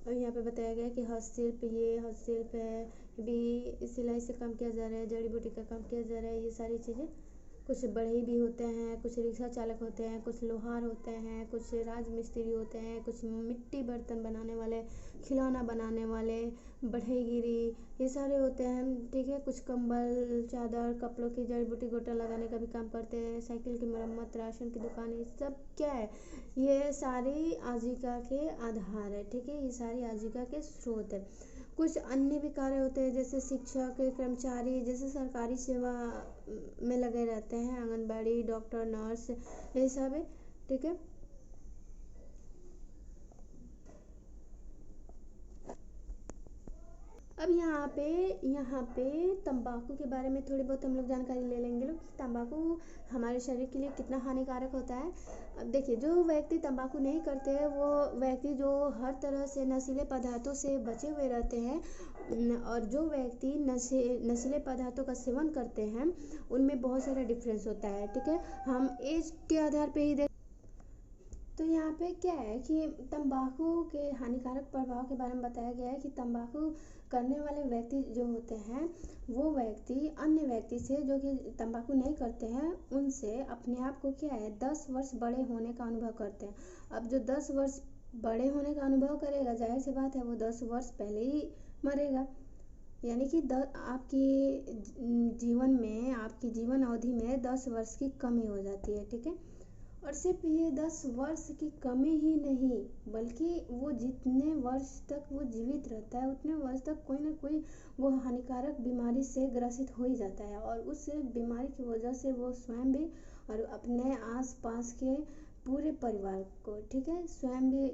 और यहाँ पे बताया गया कि हस्तशिल्प है भी, सिलाई से काम किया जा रहा है, जड़ी बूटी का काम किया जा रहा है, ये सारी चीज़ें। कुछ बढ़ई भी होते हैं, कुछ रिक्शा चालक होते हैं, कुछ लोहार होते हैं, कुछ राजमिस्त्री होते हैं, कुछ मिट्टी बर्तन बनाने वाले, खिलौना बनाने वाले, बढ़ईगिरी, ये सारे होते हैं, ठीक है। कुछ कंबल, चादर, कपड़ों की जड़ी बूटी गोटा लगाने का भी काम करते हैं, साइकिल की मरम्मत, राशन की दुकान, ये सब क्या है, ये सारी आजीविका के आधार है, ठीक है। ये सारी आजीविका के स्रोत है। कुछ अन्य भी कार्य होते हैं जैसे शिक्षक, कर्मचारी, जैसे सरकारी सेवा में लगे रहते हैं, आंगनबाड़ी, डॉक्टर, नर्स, ये सब है, ठीक है। अब यहाँ पे तंबाकू के बारे में थोड़ी बहुत हम लोग जानकारी ले लेंगे लोग। तंबाकू हमारे शरीर के लिए कितना हानिकारक होता है। अब देखिए, जो व्यक्ति तंबाकू नहीं करते हैं वो व्यक्ति जो हर तरह से नशीले पदार्थों से बचे हुए रहते हैं, और जो व्यक्ति नशीले पदार्थों का सेवन करते हैं उनमें बहुत सारा डिफरेंस होता है, ठीक है। हम एज के आधार पे ही तो यहाँ पे क्या है कि तंबाकू के हानिकारक प्रभाव के बारे में बताया गया है कि तंबाकू करने वाले व्यक्ति जो होते हैं वो व्यक्ति अन्य व्यक्ति से जो कि तंबाकू नहीं करते हैं उनसे अपने आप को क्या है 10 वर्ष बड़े होने का अनुभव करते हैं। अब जो 10 वर्ष बड़े होने का अनुभव करेगा जाहिर सी बात है वो 10 वर्ष पहले ही मरेगा। यानी कि आपकी जीवन में आपकी जीवन अवधि में 10 वर्ष की कमी हो जाती है, ठीक है। और सिर्फ ये 10 वर्ष की कमी ही नहीं बल्कि वो जितने वर्ष तक वो जीवित रहता है उतने वर्ष तक कोई ना कोई वो हानिकारक बीमारी से ग्रसित हो ही जाता है और उस बीमारी की वजह से वो स्वयं भी और अपने आसपास के पूरे परिवार को, ठीक है, स्वयं भी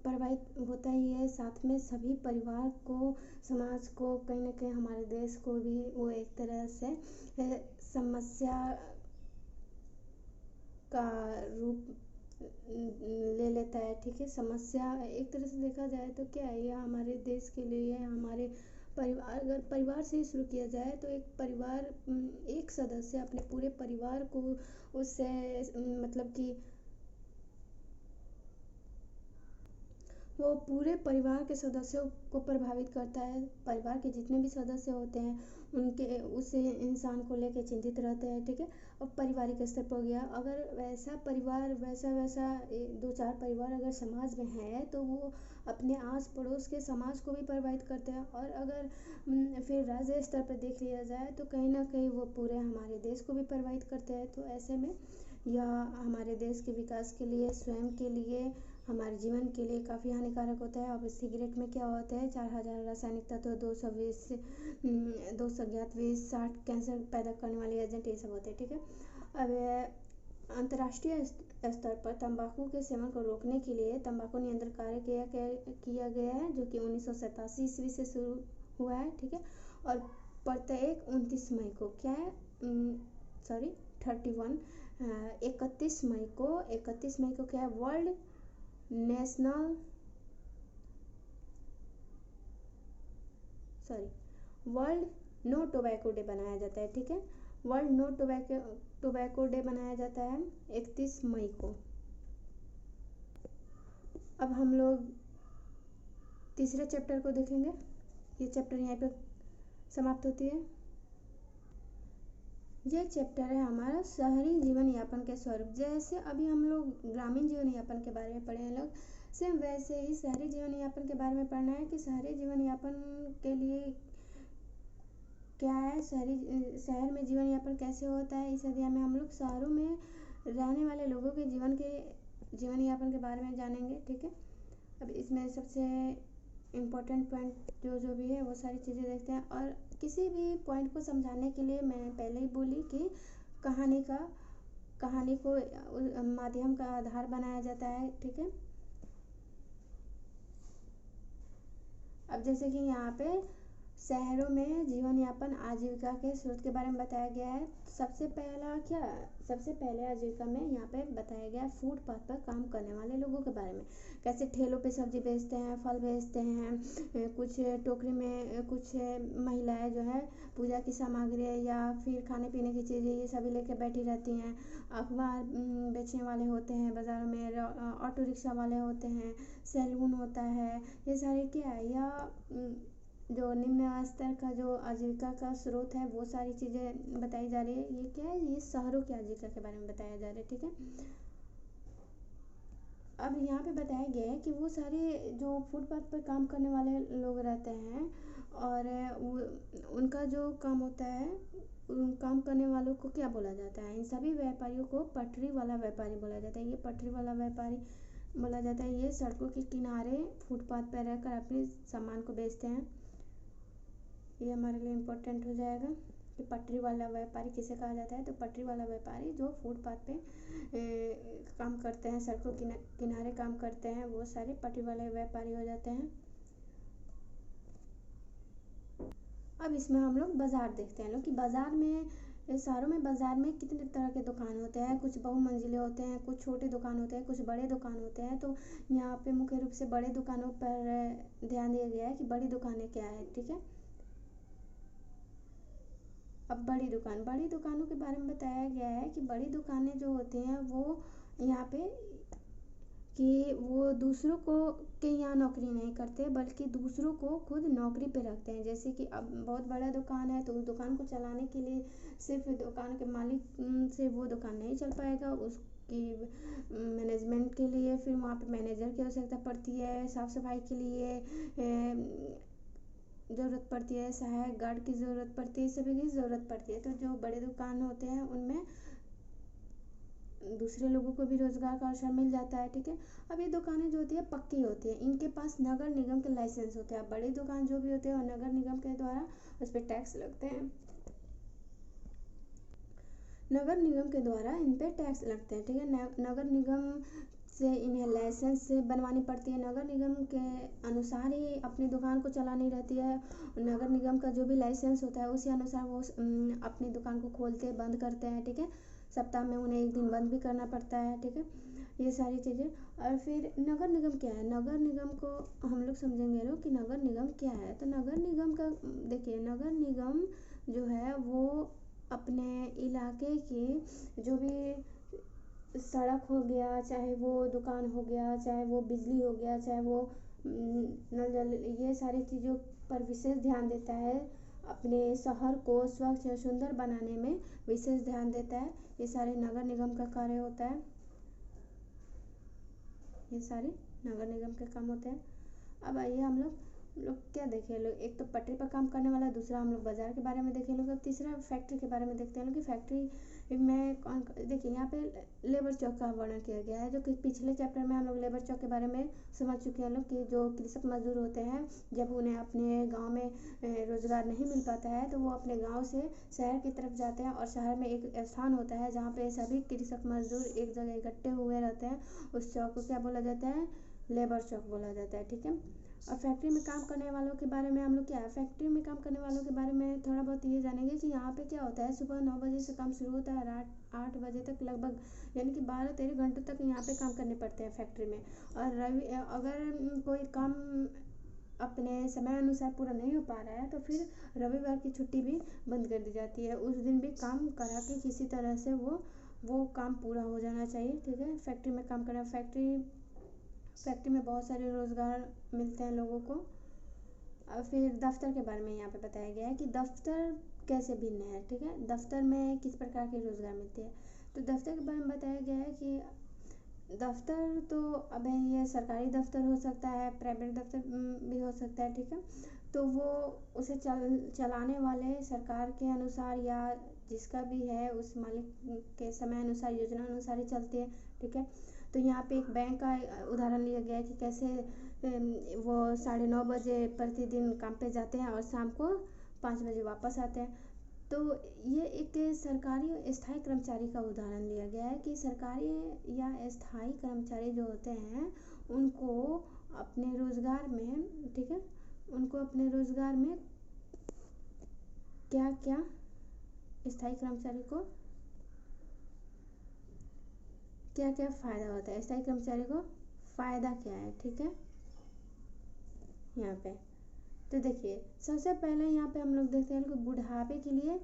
प्रभावित होता ही है, साथ में सभी परिवार को, समाज को, कहीं ना कहीं हमारे देश को भी वो एक तरह से समस्या का रूप ले लेता है, ठीक है। समस्या एक तरह से देखा जाए तो क्या है, यह हमारे देश के लिए हमारे परिवार, अगर परिवार से ही शुरू किया जाए तो एक परिवार, एक सदस्य अपने पूरे परिवार को उससे मतलब कि वो पूरे परिवार के सदस्यों को प्रभावित करता है। परिवार के जितने भी सदस्य होते हैं उनके उस इंसान को लेकर चिंतित रहते हैं, ठीक है। और पारिवारिक स्तर पर हो गया, अगर वैसा परिवार वैसा 2-4 परिवार अगर समाज में है तो वो अपने आस पड़ोस के समाज को भी प्रभावित करते हैं। और अगर फिर राज्य स्तर पर देख लिया जाए तो कहीं ना कहीं वो पूरे हमारे देश को भी प्रभावित करते हैं। तो ऐसे में यह हमारे देश के विकास के लिए, स्वयं के लिए, हमारे जीवन के लिए काफ़ी हानिकारक होता है। अब सिगरेट में क्या होता है, 4000 रासायनिक तत्व, 200 अज्ञात विष, 60 कैंसर पैदा करने वाले एजेंट, ये सब होते हैं, ठीक है। अब अंतर्राष्ट्रीय स्तर पर तंबाकू के सेवन को रोकने के लिए तंबाकू नियंत्रण कार्य किया गया है जो कि 1987 ईस्वी से शुरू हुआ है, ठीक है। और प्रत्येक 29 मई को क्या है, 31 मई को क्या है, वर्ल्ड नो टोबैको डे बनाया जाता है, ठीक है। वर्ल्ड नो टोबैको डे बनाया जाता है 31 मई को। अब हम लोग तीसरे चैप्टर को देखेंगे। ये चैप्टर यहाँ पे समाप्त होती है। ये चैप्टर है हमारा शहरी जीवन यापन के स्वरूप। जैसे अभी हम लोग ग्रामीण जीवन यापन के बारे में पढ़े हैं लोग, सेम वैसे ही शहरी जीवन यापन के बारे में पढ़ना है कि शहरी जीवन यापन के लिए क्या है, शहर में जीवन यापन कैसे होता है। इस अध्याय में हम लोग शहरों में रहने वाले लोगों के जीवन यापन के बारे में जानेंगे, ठीक है। अब इसमें सबसे इम्पोर्टेंट पॉइंट जो भी है वो सारी चीज़ें देखते हैं। और किसी भी पॉइंट को समझाने के लिए मैंने पहले ही बोली कि कहानी को माध्यम का आधार बनाया जाता है, ठीक है। अब जैसे कि यहाँ पे शहरों में जीवन यापन आजीविका के स्रोत के बारे में बताया गया है। सबसे पहले आजीविका में यहाँ पे बताया गया है फुटपाथ पर काम करने वाले लोगों के बारे में, कैसे ठेलों पे सब्जी बेचते हैं, फल बेचते हैं, कुछ टोकरी में कुछ महिलाएं जो है पूजा की सामग्री या फिर खाने पीने की चीज़ें ये सभी लेके बैठी रहती हैं। अखबार बेचने वाले होते हैं बाज़ारों में, ऑटो रिक्शा वाले होते हैं, सैलून होता है। ये सारे क्या है, या जो निम्न स्तर का जो आजीविका का स्रोत है वो सारी चीज़ें बताई जा रही है। ये क्या है, ये शहरों की आजीविका के बारे में बताया जा रहा है, ठीक है। अब यहाँ पे बताया गया है कि वो सारे जो फुटपाथ पर काम करने वाले लोग रहते हैं और उनका जो काम होता है, उन काम करने वालों को क्या बोला जाता है, इन सभी व्यापारियों को पटरी वाला व्यापारी बोला जाता है। ये पटरी वाला व्यापारी बोला जाता है। ये सड़कों के किनारे फुटपाथ पर रहकर अपने सामान को बेचते हैं। ये हमारे लिए इम्पोर्टेंट हो जाएगा कि पटरी वाला व्यापारी किसे कहा जाता है। तो पटरी वाला व्यापारी जो फुटपाथ पे काम करते हैं, सड़कों किनारे काम करते हैं, वो सारे पटरी वाले व्यापारी हो जाते हैं। अब इसमें हम लोग बाज़ार देखते हैं कि बाज़ार में, शहरों में बाज़ार में कितने तरह के दुकान होते हैं। कुछ बहुमंजिले होते हैं, कुछ छोटे दुकान होते हैं, कुछ बड़े दुकान होते हैं। तो यहाँ पे मुख्य रूप से बड़े दुकानों पर ध्यान दिया गया है कि बड़ी दुकानें क्या है, ठीक है। अब बड़ी दुकानों के बारे में बताया गया है कि बड़ी दुकानें जो होती हैं वो यहाँ पे कि वो दूसरों को के यहाँ नौकरी नहीं करते बल्कि दूसरों को खुद नौकरी पे रखते हैं। जैसे कि अब बहुत बड़ा दुकान है तो उस दुकान को चलाने के लिए सिर्फ दुकान के मालिक से वो दुकान नहीं चल पाएगा, उसकी मैनेजमेंट के लिए फिर वहाँ पे मैनेजर की आवश्यकता पड़ती है, साफ़ सफाई के लिए ज़रूरत पड़ती है, सहायक गार्ड की ज़रूरत पड़ती है, सभी की ज़रूरत पड़ती है। तो जो बड़े दुकान होते हैं उनमें दूसरे लोगों को भी रोज़गार का अवसर मिल जाता है। ठीक है, अब ये दुकानें जो होती है पक्की होती है, इनके पास नगर निगम के लाइसेंस होते हैं। अब बड़ी दुकान जो भी होते हैं वो नगर निगम के द्वारा उस पर टैक्स लगते हैं, नगर निगम के द्वारा इन पे टैक्स लगते हैं। ठीक है, नगर निगम से इन्हें लाइसेंस बनवानी पड़ती है, नगर निगम के अनुसार ही अपनी दुकान को चलानी रहती है। नगर निगम का जो भी लाइसेंस होता है उसी अनुसार वो अपनी दुकान को खोलते बंद करते हैं। ठीक है, सप्ताह में उन्हें एक दिन बंद भी करना पड़ता है। ठीक है, ये सारी चीज़ें। और फिर नगर निगम क्या है, नगर निगम को हम लोग समझेंगे लोग कि नगर निगम क्या है। तो नगर निगम का देखिए, नगर निगम जो है वो अपने इलाके की जो भी सड़क हो गया, चाहे वो दुकान हो गया, चाहे वो बिजली हो गया, चाहे वो नल जल, ये सारी चीज़ों पर विशेष ध्यान देता है। अपने शहर को स्वच्छ और सुंदर बनाने में विशेष ध्यान देता है। ये सारे नगर निगम का कार्य होता है, ये सारे नगर निगम के काम होते हैं। अब आइए हम लोग क्या देखें लोग, एक तो पटरी पर काम करने वाला, दूसरा हम लोग बाजार के बारे में देखें लोग, अब तीसरा फैक्ट्री के बारे में देखते हैं लोग कि फैक्ट्री में कौन। देखिए यहाँ पे लेबर चौक का वर्णन किया गया है, जो कि पिछले चैप्टर में हम लोग लेबर चौक के बारे में समझ चुके हैं लोग कि जो कृषक मजदूर होते हैं जब उन्हें अपने गाँव में रोजगार नहीं मिल पाता है तो वो अपने गाँव से शहर की तरफ जाते हैं और शहर में एक स्थान होता है जहाँ पे सभी कृषक मजदूर एक जगह इकट्ठे हुए रहते हैं। उस चौक को क्या बोला जाता है, लेबर चौक बोला जाता है। ठीक है, और फैक्ट्री में काम करने वालों के बारे में हम लोग क्या है, फैक्ट्री में काम करने वालों के बारे में थोड़ा बहुत ये जानेंगे कि यहाँ पे क्या होता है। सुबह 9 बजे से काम शुरू होता है और 8 बजे तक लगभग, यानी कि 12-13 घंटों तक यहाँ पे काम करने पड़ते हैं फैक्ट्री में। और अगर कोई काम अपने समय अनुसार पूरा नहीं हो पा रहा है तो फिर रविवार की छुट्टी भी बंद कर दी जाती है, उस दिन भी काम करा के किसी तरह से वो काम पूरा हो जाना चाहिए। ठीक है, फैक्ट्री में काम करना, फैक्ट्री में बहुत सारे रोज़गार मिलते हैं लोगों को। और फिर दफ्तर के बारे में यहाँ पे बताया गया है कि दफ्तर कैसे भिन्न है। ठीक है, दफ्तर में किस प्रकार के रोज़गार मिलते हैं। तो दफ्तर के बारे में बताया गया है कि दफ्तर तो अब ये सरकारी दफ्तर हो सकता है, प्राइवेट दफ्तर भी हो सकता है। ठीक है, तो वो उसे चलाने वाले सरकार के अनुसार या जिसका भी है उस मालिक के समय अनुसार, योजना अनुसार ही चलते हैं। ठीक है, तो यहाँ पे एक बैंक का उदाहरण लिया गया है कि कैसे वो 9:30 बजे प्रतिदिन काम पे जाते हैं और शाम को 5 बजे वापस आते हैं। तो ये एक सरकारी स्थायी कर्मचारी का उदाहरण लिया गया है कि सरकारी या स्थायी कर्मचारी जो होते हैं उनको अपने रोज़गार में, ठीक है, उनको अपने रोज़गार में क्या क्या, स्थायी कर्मचारी को क्या क्या फ़ायदा होता है, स्थायी कर्मचारी को फ़ायदा क्या है। ठीक है, यहाँ पे तो देखिए सबसे पहले यहाँ पे हम लोग देखते हैं कि बुढ़ापे के लिए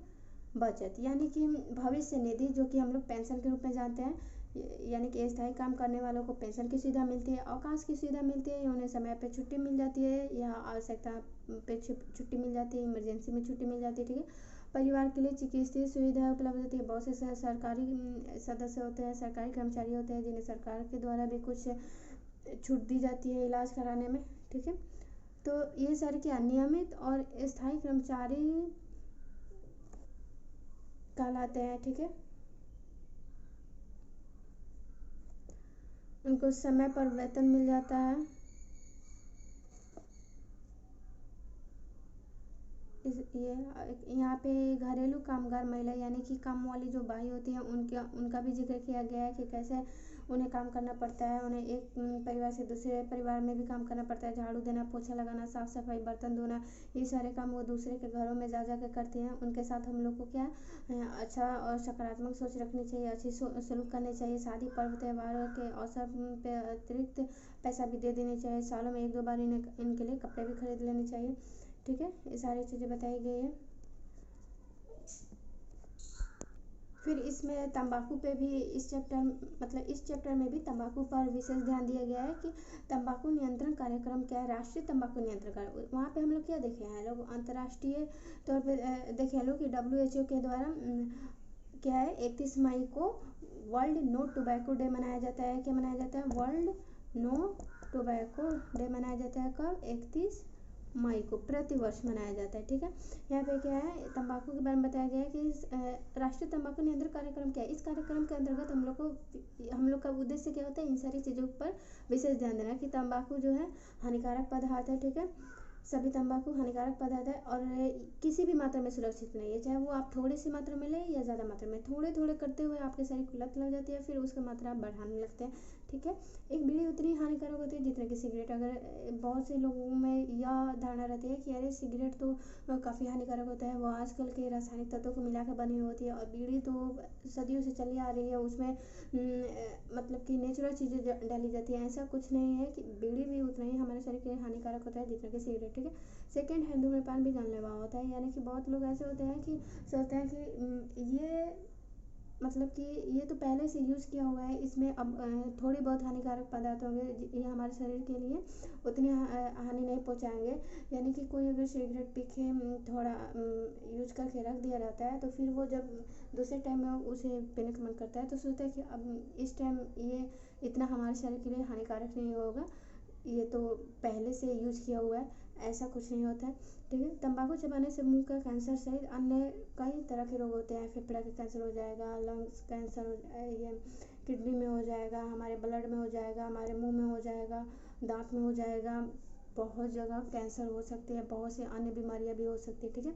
बचत, यानी कि भविष्य निधि जो कि हम लोग पेंशन के रूप में जानते हैं, यानी कि स्थायी काम करने वालों को पेंशन की सुविधा मिलती है, अवकाश की सुविधा मिलती है, उन्हें समय पे छुट्टी मिल जाती है या आवश्यकता पे छुट्टी मिल जाती है, इमरजेंसी में छुट्टी मिल जाती है। ठीक है, परिवार के लिए चिकित्सीय सुविधा उपलब्ध होती है। बहुत से सरकारी सदस्य होते हैं, सरकारी कर्मचारी होते हैं जिन्हें सरकार के द्वारा भी कुछ छूट दी जाती है इलाज कराने में। ठीक है, तो ये सारे क्या नियमित और स्थायी कर्मचारी कहलाते हैं। ठीक है, उनको समय पर वेतन मिल जाता है। ये यहाँ पे घरेलू कामगार महिला यानी कि काम वाली जो बाई होती हैं उनका भी जिक्र किया गया है कि कैसे उन्हें काम करना पड़ता है, उन्हें एक परिवार से दूसरे परिवार में भी काम करना पड़ता है, झाड़ू देना, पोछा लगाना, साफ सफाई, बर्तन धोना, ये सारे काम वो दूसरे के घरों में जा कर करती हैं। उनके साथ हम लोग को क्या अच्छा और सकारात्मक सोच रखनी चाहिए, अच्छी सलूक करनी चाहिए। शादी पर्व त्योहारों के अवसर पे अतिरिक्त पैसा भी दे देनी चाहिए, सालों में 1-2 बार इनके लिए कपड़े भी खरीद लेने चाहिए। ठीक है, ये सारी चीज़ें बताई गई है। फिर इसमें तंबाकू पे भी इस चैप्टर में भी तंबाकू पर विशेष ध्यान दिया गया है कि तंबाकू नियंत्रण कार्यक्रम क्या है, राष्ट्रीय तंबाकू नियंत्रण कार्यक्रम। वहाँ पे हम लोग क्या देखे हैं लोग, अंतर्राष्ट्रीय तौर पे देखे हैं लोग कि WHO के द्वारा क्या है 31 मई को वर्ल्ड नो टोबैको डे मनाया जाता है। क्या मनाया जाता है? वर्ल्ड नो टोबैको डे मनाया जाता है। कब? 31 मई को प्रतिवर्ष मनाया जाता है। ठीक है, यहाँ पे क्या है तंबाकू के बारे में बताया गया है कि राष्ट्रीय तंबाकू नियंत्रण कार्यक्रम क्या है। इस कार्यक्रम के अंतर्गत हम लोग का उद्देश्य क्या होता है, इन सारी चीज़ों पर विशेष ध्यान देना कि तंबाकू जो है हानिकारक पदार्थ है। ठीक है, सभी तंबाकू हानिकारक पदार्थ है और किसी भी मात्रा में सुरक्षित नहीं है, चाहे वो आप थोड़ी सी मात्रा में लें या ज़्यादा मात्रा में। थोड़े थोड़े करते हुए आपके शरीर को लत लग जाती है, फिर उसका मात्रा आप बढ़ाने लगते हैं। ठीक है, एक बीड़ी उतनी हानिकारक होती है जितना कि सिगरेट। अगर बहुत से लोगों में यह धारणा रहती है कि अरे सिगरेट तो काफ़ी हानिकारक होता है, वो आजकल के रासायनिक तत्वों को मिला कर बनी हुई होती है, और बीड़ी तो सदियों से चली आ रही है, उसमें मतलब कि नेचुरल चीज़ें डाली जाती हैं। ऐसा कुछ नहीं है कि बीड़ी भी उतना ही हमारे शरीर के लिए हानिकारक होता है जितना कि सिगरेट। ठीक है, सेकेंड हैंड धूम्रपान भी जानलेवा होता है, यानी कि बहुत लोग ऐसे होते हैं कि सोचते हैं कि ये मतलब कि ये तो पहले से यूज़ किया हुआ है, इसमें अब थोड़ी बहुत हानिकारक पदार्थ होंगे, ये हमारे शरीर के लिए उतनी हानि नहीं पहुंचाएंगे। यानी कि कोई अगर सिगरेट पी के थोड़ा यूज करके रख दिया रहता है, तो फिर वो जब दूसरे टाइम में उसे पीने का मन करता है तो सोचता है कि अब इस टाइम ये इतना हमारे शरीर के लिए हानिकारक नहीं होगा, ये तो पहले से यूज किया हुआ है। ऐसा कुछ नहीं होता है। ठीक है, तंबाकू चबाने से मुंह का कैंसर सहित अन्य कई तरह के रोग होते हैं। फेफड़ा का कैंसर हो जाएगा, लंग्स कैंसर ये किडनी में हो जाएगा, हमारे ब्लड में हो जाएगा, हमारे मुंह में हो जाएगा, दांत में हो जाएगा, बहुत जगह कैंसर हो सकते हैं, बहुत सी अन्य बीमारियां भी हो सकती है। ठीक है,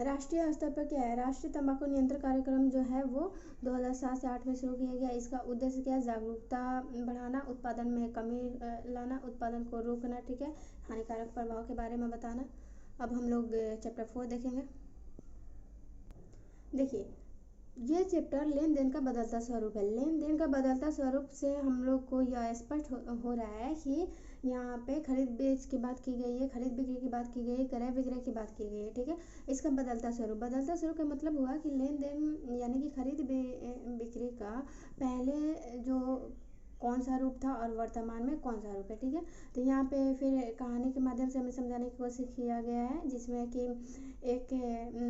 राष्ट्रीय स्तर पर क्या है, राष्ट्रीय तंबाकू नियंत्रण कार्यक्रम जो है वो 2007 से 8 में शुरू किया गया। इसका उद्देश्य क्या है, जागरूकता बढ़ाना, उत्पादन में कमी लाना, उत्पादन को रोकना। ठीक है, हानिकारक प्रभाव के बारे में बताना। अब हम लोग चैप्टर 4 देखेंगे। देखिए, यह चैप्टर लेन देन का बदलता स्वरूप है। लेन देन का बदलता स्वरूप से हम लोग को यह स्पष्ट हो रहा है कि यहाँ पे खरीद बेच की बात की गई है, खरीद बिक्री की बात की गई है, क्रय विक्रय की बात की गई है। ठीक है, इसका बदलता स्वरूप का मतलब हुआ कि लेन देन यानी कि खरीद बिक्री का पहले जो कौन सा रूप था और वर्तमान में कौन सा रूप है। ठीक है, तो यहाँ पे फिर कहानी के माध्यम से हमें समझाने की कोशिश किया गया है, जिसमें कि एक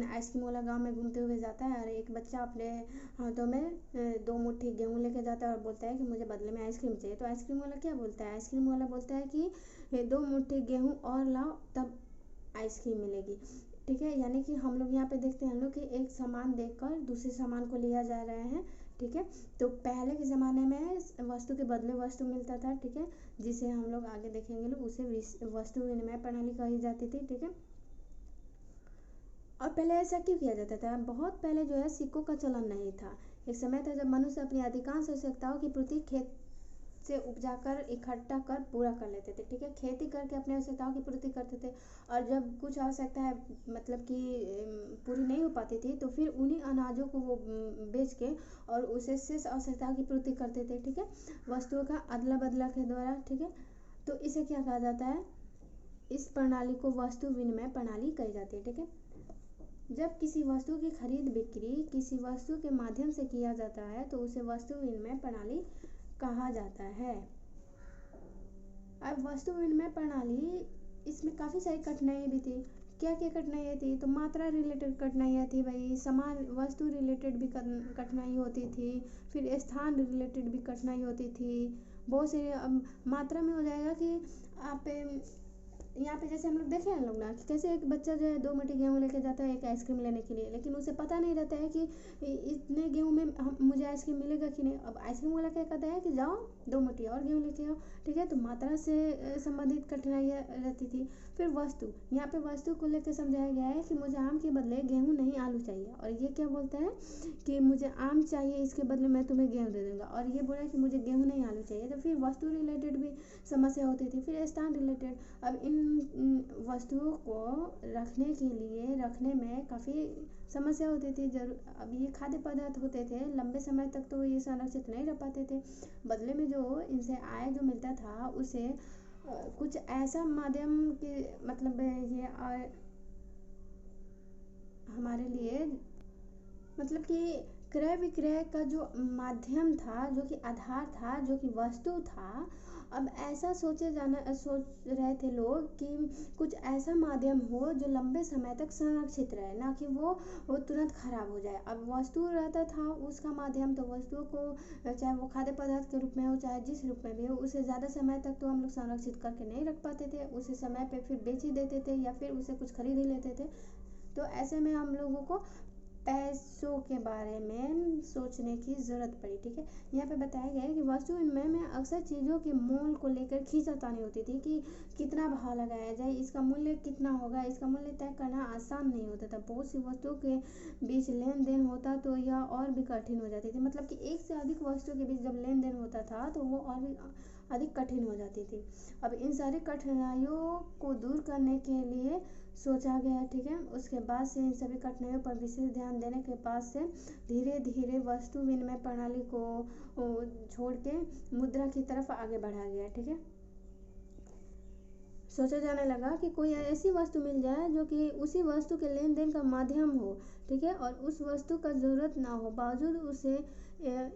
आइसक्रीम वाला गाँव में घूमते हुए जाता है और एक बच्चा अपने हाथों में 2 मुट्ठी गेहूँ लेके जाता है और बोलता है कि मुझे बदले में आइसक्रीम चाहिए। तो आइसक्रीम वाला क्या बोलता है, आइसक्रीम वाला बोलता है कि 2 मुट्ठी गेहूँ और लाओ तब आइसक्रीम मिलेगी। ठीक है, यानी कि हम लोग यहाँ पे देखते हैं हम लोग कि एक सामान देकर दूसरे सामान को लिया जा रहे हैं। ठीक है, तो पहले के ज़माने में वस्तु के बदले वस्तु मिलता था। ठीक है, जिसे हम लोग आगे देखेंगे लोग, उसे वस्तु विनिमय प्रणाली कही जाती थी। ठीक है, और पहले ऐसा क्यों किया जाता था, बहुत पहले जो है सिक्कों का चलन नहीं था। एक समय था जब मनुष्य अपनी अधिकांश आवश्यकताओं की पूर्ति खेत से उपजा कर इकट्ठा कर पूरा कर लेते थे। ठीक है, खेती करके अपनी आवश्यकताओं की पूर्ति करते थे, और जब कुछ आवश्यकताएं मतलब कि पूरी नहीं हो पाती थी तो फिर उन्हीं अनाजों को वो बेच के और उसे शेष आवश्यकताओं की पूर्ति करते थे। ठीक है, वस्तुओं का अदला बदला के द्वारा। ठीक है, तो इसे क्या कहा जाता है, इस प्रणाली को वस्तु विनिमय प्रणाली कही जाती है। ठीक है, जब किसी वस्तु की खरीद बिक्री किसी वस्तु के माध्यम से किया जाता है तो उसे वस्तु विनिमय प्रणाली कहा जाता है। अब वस्तु विनिमय प्रणाली, इसमें काफ़ी सारी कठिनाइयाँ भी थी। क्या क्या कठिनाइयाँ थी, तो मात्रा रिलेटेड कठिनाइयाँ थी भाई, सामान वस्तु रिलेटेड भी कठिनाई होती थी, फिर स्थान रिलेटेड भी कठिनाई होती थी। बहुत से मात्रा में हो जाएगा कि आप यहाँ पे जैसे हम लोग देखे हैं लोग ना कि कैसे एक बच्चा जो है 2 मुट्ठी गेहूँ लेके जाता है एक आइसक्रीम लेने के लिए, लेकिन उसे पता नहीं रहता है कि इतने गेहूँ में मुझे आइसक्रीम मिलेगा कि नहीं। अब आइसक्रीम वाला क्या कहता है कि जाओ 2 मुट्ठी और गेहूँ लेके आओ। ठीक है, तो मात्रा से संबंधित कठिनाइयाँ रहती थी। फिर वस्तु, यहाँ पे वस्तु को लेकर समझाया गया है कि मुझे आम के बदले गेहूँ नहीं आलू चाहिए, और ये क्या बोलता है कि मुझे आम चाहिए इसके बदले मैं तुम्हें गेहूँ दे दूँगा, और ये बोला कि मुझे गेहूँ नहीं आलू चाहिए। तो फिर वस्तु रिलेटेड भी समस्या होती थी। फिर स्थान रिलेटेड, अब इन वस्तुओं को रखने में काफ़ी समस्या होती थी। अब ये खाद्य पदार्थ होते थे, लंबे समय तक तो ये संरक्षित नहीं रह पाते थे। बदले में जो इनसे आय जो मिलता था उसे कुछ ऐसा माध्यम के मतलब ये हमारे लिए मतलब कि क्रय विक्रय का जो माध्यम था, जो कि आधार था, जो कि वस्तु था, अब ऐसा सोच रहे थे लोग कि कुछ ऐसा माध्यम हो जो लंबे समय तक संरक्षित रहे, ना कि वो तुरंत खराब हो जाए। अब वस्तु रहता था उसका माध्यम, तो वस्तुओं को चाहे वो खाद्य पदार्थ के रूप में हो चाहे जिस रूप में भी हो, उसे ज़्यादा समय तक तो हम लोग संरक्षित करके नहीं रख पाते थे, उसे समय पे फिर बेच ही देते थे या फिर उसे कुछ खरीद ही लेते थे। तो ऐसे में हम लोगों को पैसों के बारे में सोचने की ज़रूरत पड़ी। ठीक है, यहाँ पे बताया गया है कि वस्तु विनिमय में अक्सर चीज़ों के मोल को लेकर खींचातानी होती थी कि कितना भाव लगाया जाए, इसका मूल्य कितना होगा, इसका मूल्य तय करना आसान नहीं होता था। बहुत सी वस्तुओं के बीच लेन देन होता तो यह और भी कठिन हो जाती थी। मतलब कि एक से अधिक वस्तुओं के बीच जब लेन देन होता था तो वो और भी अधिक कठिन हो जाती थी। अब इन सारी कठिनाइयों को दूर करने के लिए सोचा गया। ठीक है, उसके बाद से इन सभी कठिनाइयों पर विशेष ध्यान देने के बाद से धीरे धीरे वस्तु विनिमय प्रणाली को छोड़ के मुद्रा की तरफ आगे बढ़ा गया। ठीक है, सोचा जाने लगा कि कोई ऐसी वस्तु मिल जाए जो कि उसी वस्तु के लेन देन का माध्यम हो। ठीक है, और उस वस्तु का ज़रूरत ना हो बावजूद उसे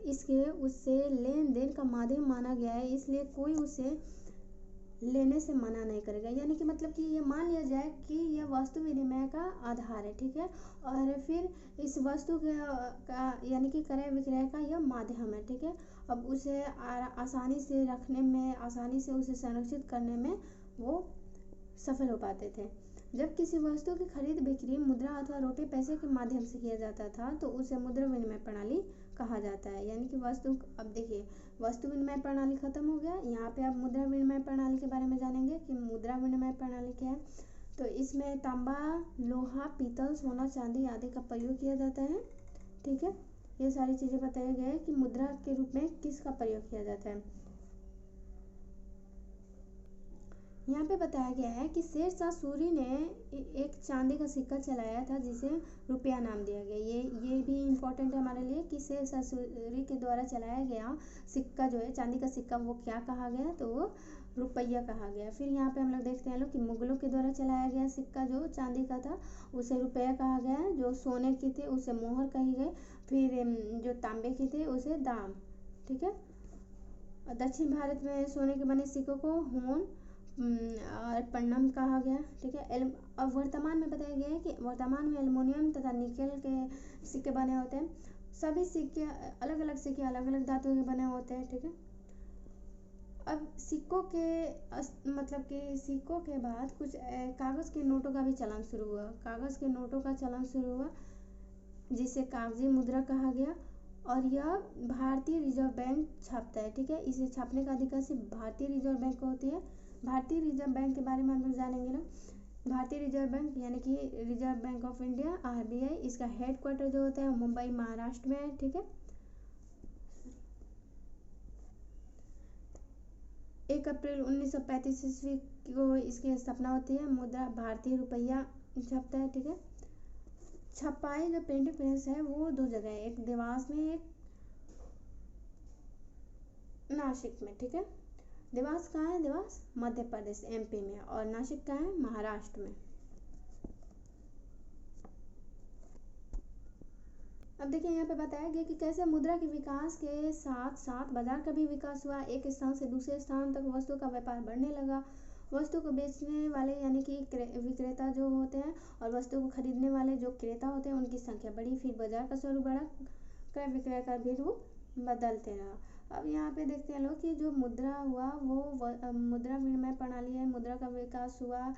इसके उससे लेन देन का माध्यम माना गया है, इसलिए कोई उसे लेने से मना नहीं करेगा। यानी कि मतलब कि ये मान लिया जाए कि यह वस्तु विनिमय का आधार है। ठीक है, और फिर इस वस्तु का यानी कि क्रय विक्रय का यह माध्यम है। ठीक है, अब उसे आसानी से रखने में, आसानी से उसे संरक्षित करने में वो सफल हो पाते थे। जब किसी वस्तु की खरीद बिक्री मुद्रा अथवा रुपये पैसे के माध्यम से किया जाता था तो उसे मुद्रा विनिमय प्रणाली कहा जाता है। यानी कि वस्तु, अब देखिए वस्तु विनिमय प्रणाली खत्म हो गया, यहाँ पे अब मुद्रा विनिमय प्रणाली के बारे में जानेंगे कि मुद्रा विनिमय प्रणाली क्या है। तो इसमें तांबा, लोहा, पीतल, सोना, चांदी आदि का प्रयोग किया जाता है। ठीक है, ये सारी चीज़ें बताया गया है कि मुद्रा के रूप में किसका प्रयोग किया जाता है। यहाँ पे बताया गया है कि शेरशाह सूरी ने एक चांदी का सिक्का चलाया था जिसे रुपया नाम दिया गया। ये भी इम्पोर्टेंट है हमारे लिए कि शेरशाह सूरी के द्वारा चलाया गया सिक्का जो है चांदी का सिक्का, वो क्या कहा गया, तो वो रुपया कहा गया। फिर यहाँ पे हम लोग देखते हैं कि मुगलों के द्वारा चलाया गया सिक्का जो चांदी का था उसे रुपया कहा गया, जो सोने के थे उसे मोहर कही गई, फिर जो तांबे के थे उसे दाम। ठीक है, दक्षिण भारत में सोने के बने सिक्कों को होन और पन्नम कहा गया। ठीक है, अब वर्तमान में बताया गया है कि वर्तमान में एल्युमिनियम तथा निकेल के सिक्के बने होते हैं। सभी सिक्के अलग अलग सिक्के अलग अलग धातुओं के बने होते हैं। ठीक है, अब सिक्कों के मतलब कि सिक्कों के बाद कुछ कागज़ के नोटों का भी चलन शुरू हुआ। कागज़ के नोटों का चलन शुरू हुआ जिसे कागजी मुद्रा कहा गया, और यह भारतीय रिजर्व बैंक छापता है। ठीक है, इसे छापने का अधिकार सिर्फ भारतीय रिजर्व बैंक को होती है। भारतीय रिजर्व बैंक के बारे में हम लोग जानेंगे ना। भारतीय रिजर्व बैंक यानी कि reserve bank of India, RBI, इसका हेडक्वार्टर जो होता है मुंबई महाराष्ट्र में है। ठीक है, 1 अप्रैल 1935 ईस्वी को इसकी स्थापना होती है। मुद्रा भारतीय रुपया छपता है। ठीक है, छपाई जो प्रिंटिंग प्रेस है वो दो जगह है, एक देवास में, एक नासिक में। ठीक है, देवास कहाँ है, देवास मध्य प्रदेश एमपी में, और नासिक कहाँ है, महाराष्ट्र में। अब देखिए यहाँ पे बताया गया कि कैसे मुद्रा के विकास के साथ साथ बाजार का भी विकास हुआ। एक स्थान से दूसरे स्थान तक वस्तु का व्यापार बढ़ने लगा। वस्तु को बेचने वाले यानी कि विक्रेता जो होते हैं और वस्तु को खरीदने वाले जो क्रेता होते हैं उनकी संख्या बढ़ी, फिर बाजार का स्वरूप बढ़ा, क्रय विक्रय का भी रूप बदलते रहा। अब यहाँ पे देखते हैं लोग कि जो मुद्रा हुआ वो मुद्रा विनिमय प्रणाली है, मुद्रा का विकास हुआ,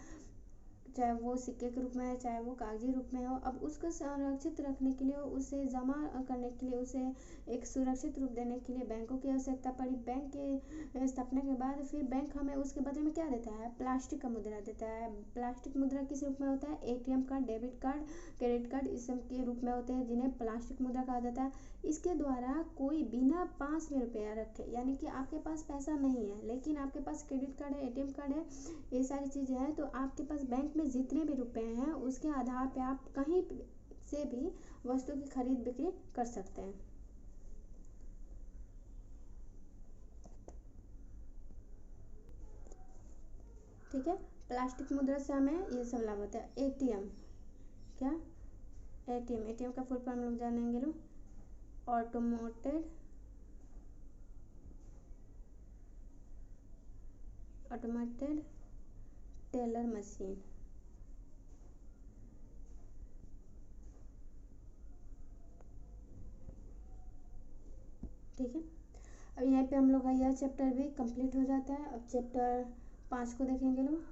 चाहे वो सिक्के के रूप में है चाहे वो कागजी रूप में हो। अब उसको संरक्षित रखने के लिए, उसे जमा करने के लिए, उसे एक सुरक्षित रूप देने के लिए बैंकों की आवश्यकता पड़ी। बैंक के स्थापना के बाद फिर बैंक हमें उसके बदले में क्या देता है, प्लास्टिक का मुद्रा देता है। प्लास्टिक मुद्रा किस रूप में होता है, ATM card, debit card, credit card इस सब के रूप में होते हैं जिन्हें प्लास्टिक मुद्रा कहा जाता है। इसके द्वारा कोई बिना पास में रुपया रखे, यानी कि आपके पास पैसा नहीं है लेकिन आपके पास क्रेडिट कार्ड है, एटीएम कार्ड है, ये सारी चीज़ें हैं, तो आपके पास बैंक में जितने भी रुपए हैं उसके आधार पे आप कहीं से भी वस्तु की खरीद बिक्री कर सकते हैं। ठीक है, प्लास्टिक मुद्रा से हमें ये सब लाभ होता है। एटीएम क्या, एटीएम, एटीएम का फुल फॉर्म हम लोग जानेंगे लोग, ऑटोमेटेड टेलर मशीन। ठीक है, अब यहाँ पे हम लोग का यह चैप्टर भी कंप्लीट हो जाता है। अब चैप्टर 5 को देखेंगे लोग।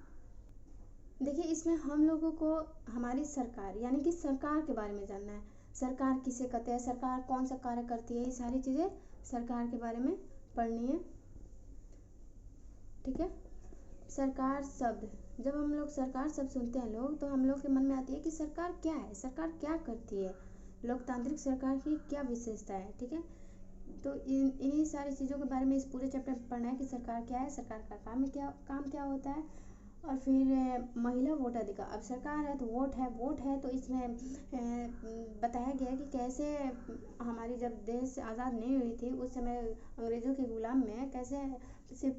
देखिए, इसमें हम लोगों को हमारी सरकार यानी कि सरकार के बारे में जानना है। सरकार किसे कहते हैं, सरकार कौन सा कार्य करती है, ये सारी चीज़ें सरकार के बारे में पढ़नी है। ठीक है, सरकार शब्द, जब हम लोग सरकार शब्द सुनते हैं लोग, तो हम लोग के मन में आती है कि सरकार क्या है, सरकार क्या करती है, लोकतांत्रिक सरकार की क्या विशेषता है। ठीक है, तो इन्हीं सारी चीज़ों के बारे में इस पूरे चैप्टर में पढ़ना है कि सरकार क्या है, सरकार का काम क्या होता है। और फिर महिला वोटाधिकार, अब सरकार है तो वोट है तो इसमें बताया गया कि कैसे हमारी जब देश आज़ाद नहीं हुई थी उस समय अंग्रेज़ों के गुलाम में कैसे सिर्फ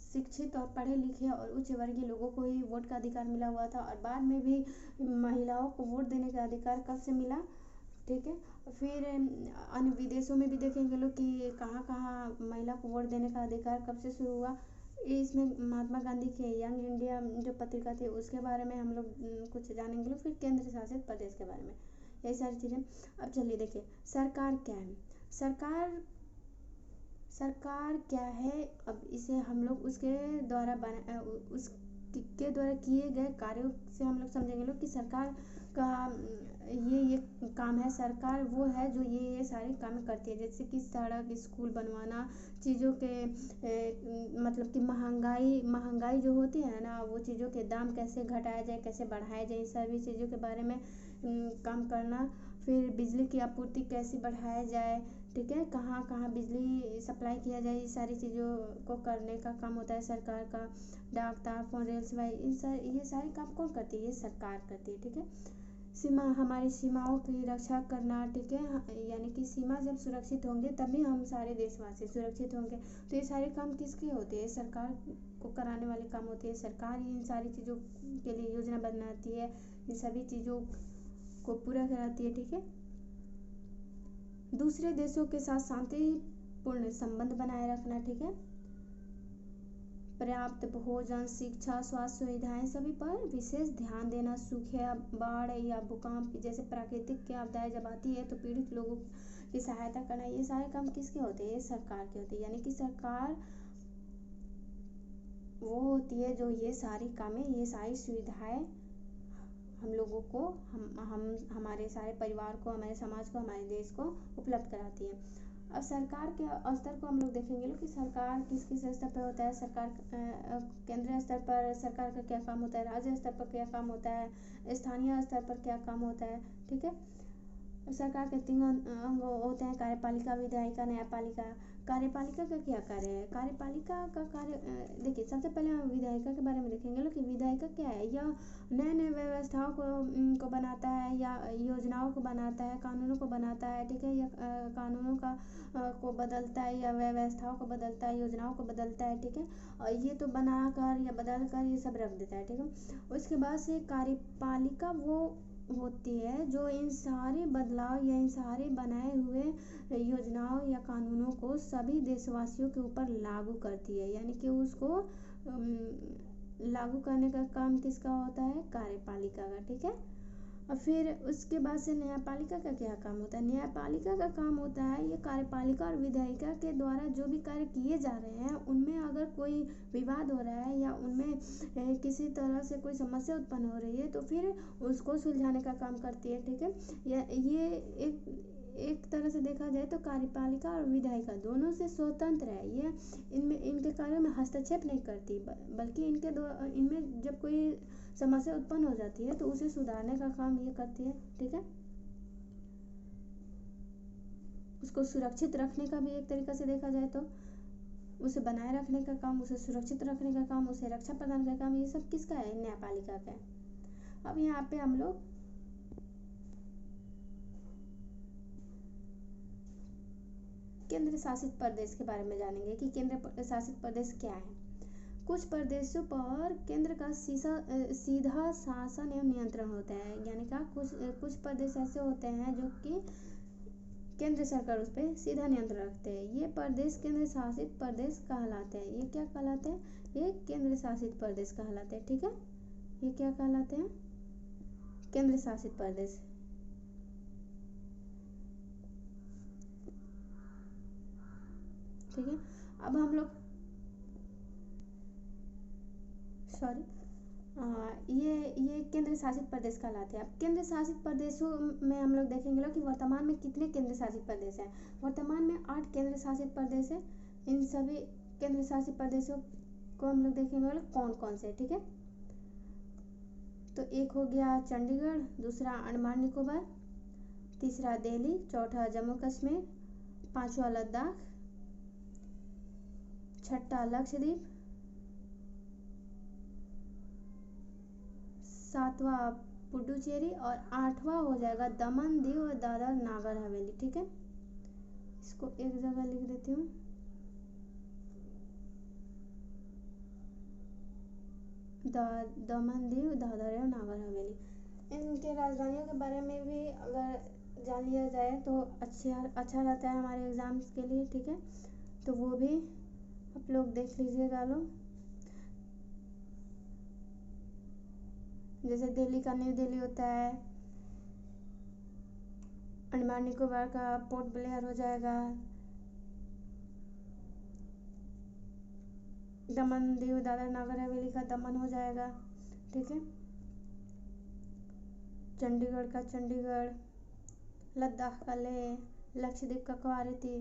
शिक्षित और पढ़े लिखे और उच्च वर्गीय लोगों को ही वोट का अधिकार मिला हुआ था, और बाद में भी महिलाओं को वोट देने का अधिकार कब से मिला। ठीक है, फिर अन्य विदेशों में भी देखेंगे लोग कि कहाँ कहाँ महिला को वोट देने का अधिकार कब से शुरू हुआ। इसमें महात्मा गांधी के यंग इंडिया जो पत्रिका थी उसके बारे में हम लोग कुछ जानेंगे लोग, फिर केंद्र शासित प्रदेश के बारे में, यही सारी चीज़ें। अब चलिए देखिए, सरकार क्या है। सरकार क्या है, अब इसे हम लोग उसके द्वारा उसके द्वारा किए गए कार्यों से हम लोग समझेंगे लोग कि सरकार का ये काम है। सरकार वो है जो ये सारे काम करती है, जैसे कि सड़क, स्कूल बनवाना, चीज़ों के मतलब कि महंगाई जो होती है ना, वो चीज़ों के दाम कैसे घटाया जाए, कैसे बढ़ाया जाए, इन सभी चीज़ों के बारे में काम करना। फिर बिजली की आपूर्ति कैसे बढ़ाया जाए, ठीक है, कहाँ कहाँ बिजली सप्लाई किया जाए, ये सारी चीज़ों को करने का काम होता है सरकार का। डाक, तार, फोन, रेल सेवाएं, ये सारे काम कौन करती है, ये सरकार करती है। ठीक है, हमारी सीमाओं की रक्षा करना। ठीक है, यानी कि सीमा जब सुरक्षित होंगे तभी हम सारे देशवासी सुरक्षित होंगे। तो ये सारे काम किसके होते हैं, सरकार को कराने वाले काम होते हैं। सरकार ही इन सारी चीज़ों के लिए योजना बनाती है, इन सभी चीज़ों को पूरा कराती है। ठीक है, दूसरे देशों के साथ शांतिपूर्ण संबंध बनाए रखना। ठीक है, पर्याप्त भोजन, शिक्षा, स्वास्थ्य सुविधाएं सभी पर विशेष ध्यान देना। सूखे, बाढ़ या भूकंप जैसे प्राकृतिक आपदाएं जब आती है तो पीड़ित लोगों की सहायता करना, ये सारे काम किसके होते हैं, ये सरकार के होते हैं। यानी कि सरकार वो होती है जो ये सारी कामें, ये सारी सुविधाएं हम लोगों को, हम हमारे सारे परिवार को, हमारे समाज को, हमारे देश को उपलब्ध कराती है। अब सरकार के स्तर को हम लोग देखेंगे लोग कि सरकार किस किस स्तर पर होता है। सरकार केंद्रीय स्तर पर सरकार का क्या काम होता है, राज्य स्तर पर क्या काम होता है, स्थानीय स्तर पर क्या काम होता है। ठीक है, सरकार के 3 अंग होते हैं, कार्यपालिका, विधायिका, न्यायपालिका। कार्यपालिका का क्या कार्य है, कार्यपालिका का कार्य देखिए, सबसे पहले हम विधायिका के बारे में देखेंगे लोग कि विधायिका क्या है। यह नए नए व्यवस्थाओं को बनाता है या योजनाओं को बनाता है, कानूनों को बनाता है। ठीक है, यह कानूनों का को बदलता है या व्यवस्थाओं को बदलता है, योजनाओं को बदलता है। ठीक है, और ये तो बना कर या बदल कर ये सब रख देता है। ठीक है, उसके बाद से कार्यपालिका वो होती है जो इन सारे बदलाव या इन सारे बनाए हुए योजनाओं या कानूनों को सभी देशवासियों के ऊपर लागू करती है। यानी कि उसको लागू करने का काम किसका होता है, कार्यपालिका का। ठीक है, और फिर उसके बाद से न्यायपालिका का क्या काम होता है। न्यायपालिका का काम होता है ये कार्यपालिका और विधायिका के द्वारा जो भी कार्य किए जा रहे हैं उनमें अगर कोई विवाद हो रहा है या उनमें किसी तरह से कोई समस्या उत्पन्न हो रही है तो फिर उसको सुलझाने का काम करती है। ठीक है, ये एक तरह से देखा जाए तो कार्यपालिका और विधायिका दोनों से स्वतंत्र है। ये इनके कार्यों में हस्तक्षेप नहीं करती, बल्कि इनमें जब कोई समस्या उत्पन्न हो जाती है तो उसे सुधारने का काम ये करती है। ठीक है, उसको सुरक्षित रखने का भी एक तरीका से देखा जाए तो उसे बनाए रखने का काम, उसे सुरक्षित रखने का काम, उसे रक्षा प्रदान का काम, ये सब किसका है, न्यायपालिका का है। अब यहाँ पे हम लोग केंद्र शासित प्रदेश के बारे में जानेंगे कि केंद्र शासित प्रदेश क्या है। कुछ प्रदेशों पर केंद्र का सीधा शासन एवं नियंत्रण होता है, यानी कि कुछ प्रदेश ऐसे होते हैं जो कि केंद्र सरकार उस पर सीधा नियंत्रण रखते हैं। ये प्रदेश केंद्र शासित प्रदेश कहलाते हैं। ये क्या कहलाते हैं? ये केंद्र शासित प्रदेश कहलाते हैं। ठीक है, ये क्या कहलाते हैं? केंद्र शासित प्रदेश। ठीक है, अब हम लोग ये केंद्र शासित प्रदेश कहलाते हैं। अब केंद्र शासित प्रदेशों में हम लोग देखेंगे लोग कि वर्तमान में कितने केंद्र शासित प्रदेश हैं। वर्तमान में 8 केंद्र शासित प्रदेश है। इन सभी केंद्र शासित प्रदेशों को हम लोग देखेंगे लोग कौन कौन से। ठीक है, तो एक हो गया चंडीगढ़, दूसरा अंडमान निकोबार, तीसरा दिल्ली, चौथा जम्मू कश्मीर, पांचवा लद्दाख, छठा लक्षद्वीप, सातवां पुडुचेरी और आठवां हो जाएगा दमन दीव और दादर नागर हवेली। ठीक है, इसको एक जगह लिख देती हूँ। दमन दीव दादर और नागर हवेली। इनके राजधानियों के बारे में भी अगर जान लिया जाए तो अच्छा रहता है हमारे एग्जाम्स के लिए। ठीक है, तो वो भी आप लोग देख लीजिएगा लोग। जैसे दिल्ली का न्यू दिल्ली होता है, अंडमान निकोबार का पोर्ट ब्लेयर हो जाएगा, दमन दीव दादर नगर हवेली का दमन हो जाएगा। ठीक है, चंडीगढ़ का चंडीगढ़, लद्दाख का लेह, लक्षद्वीप का कवारती।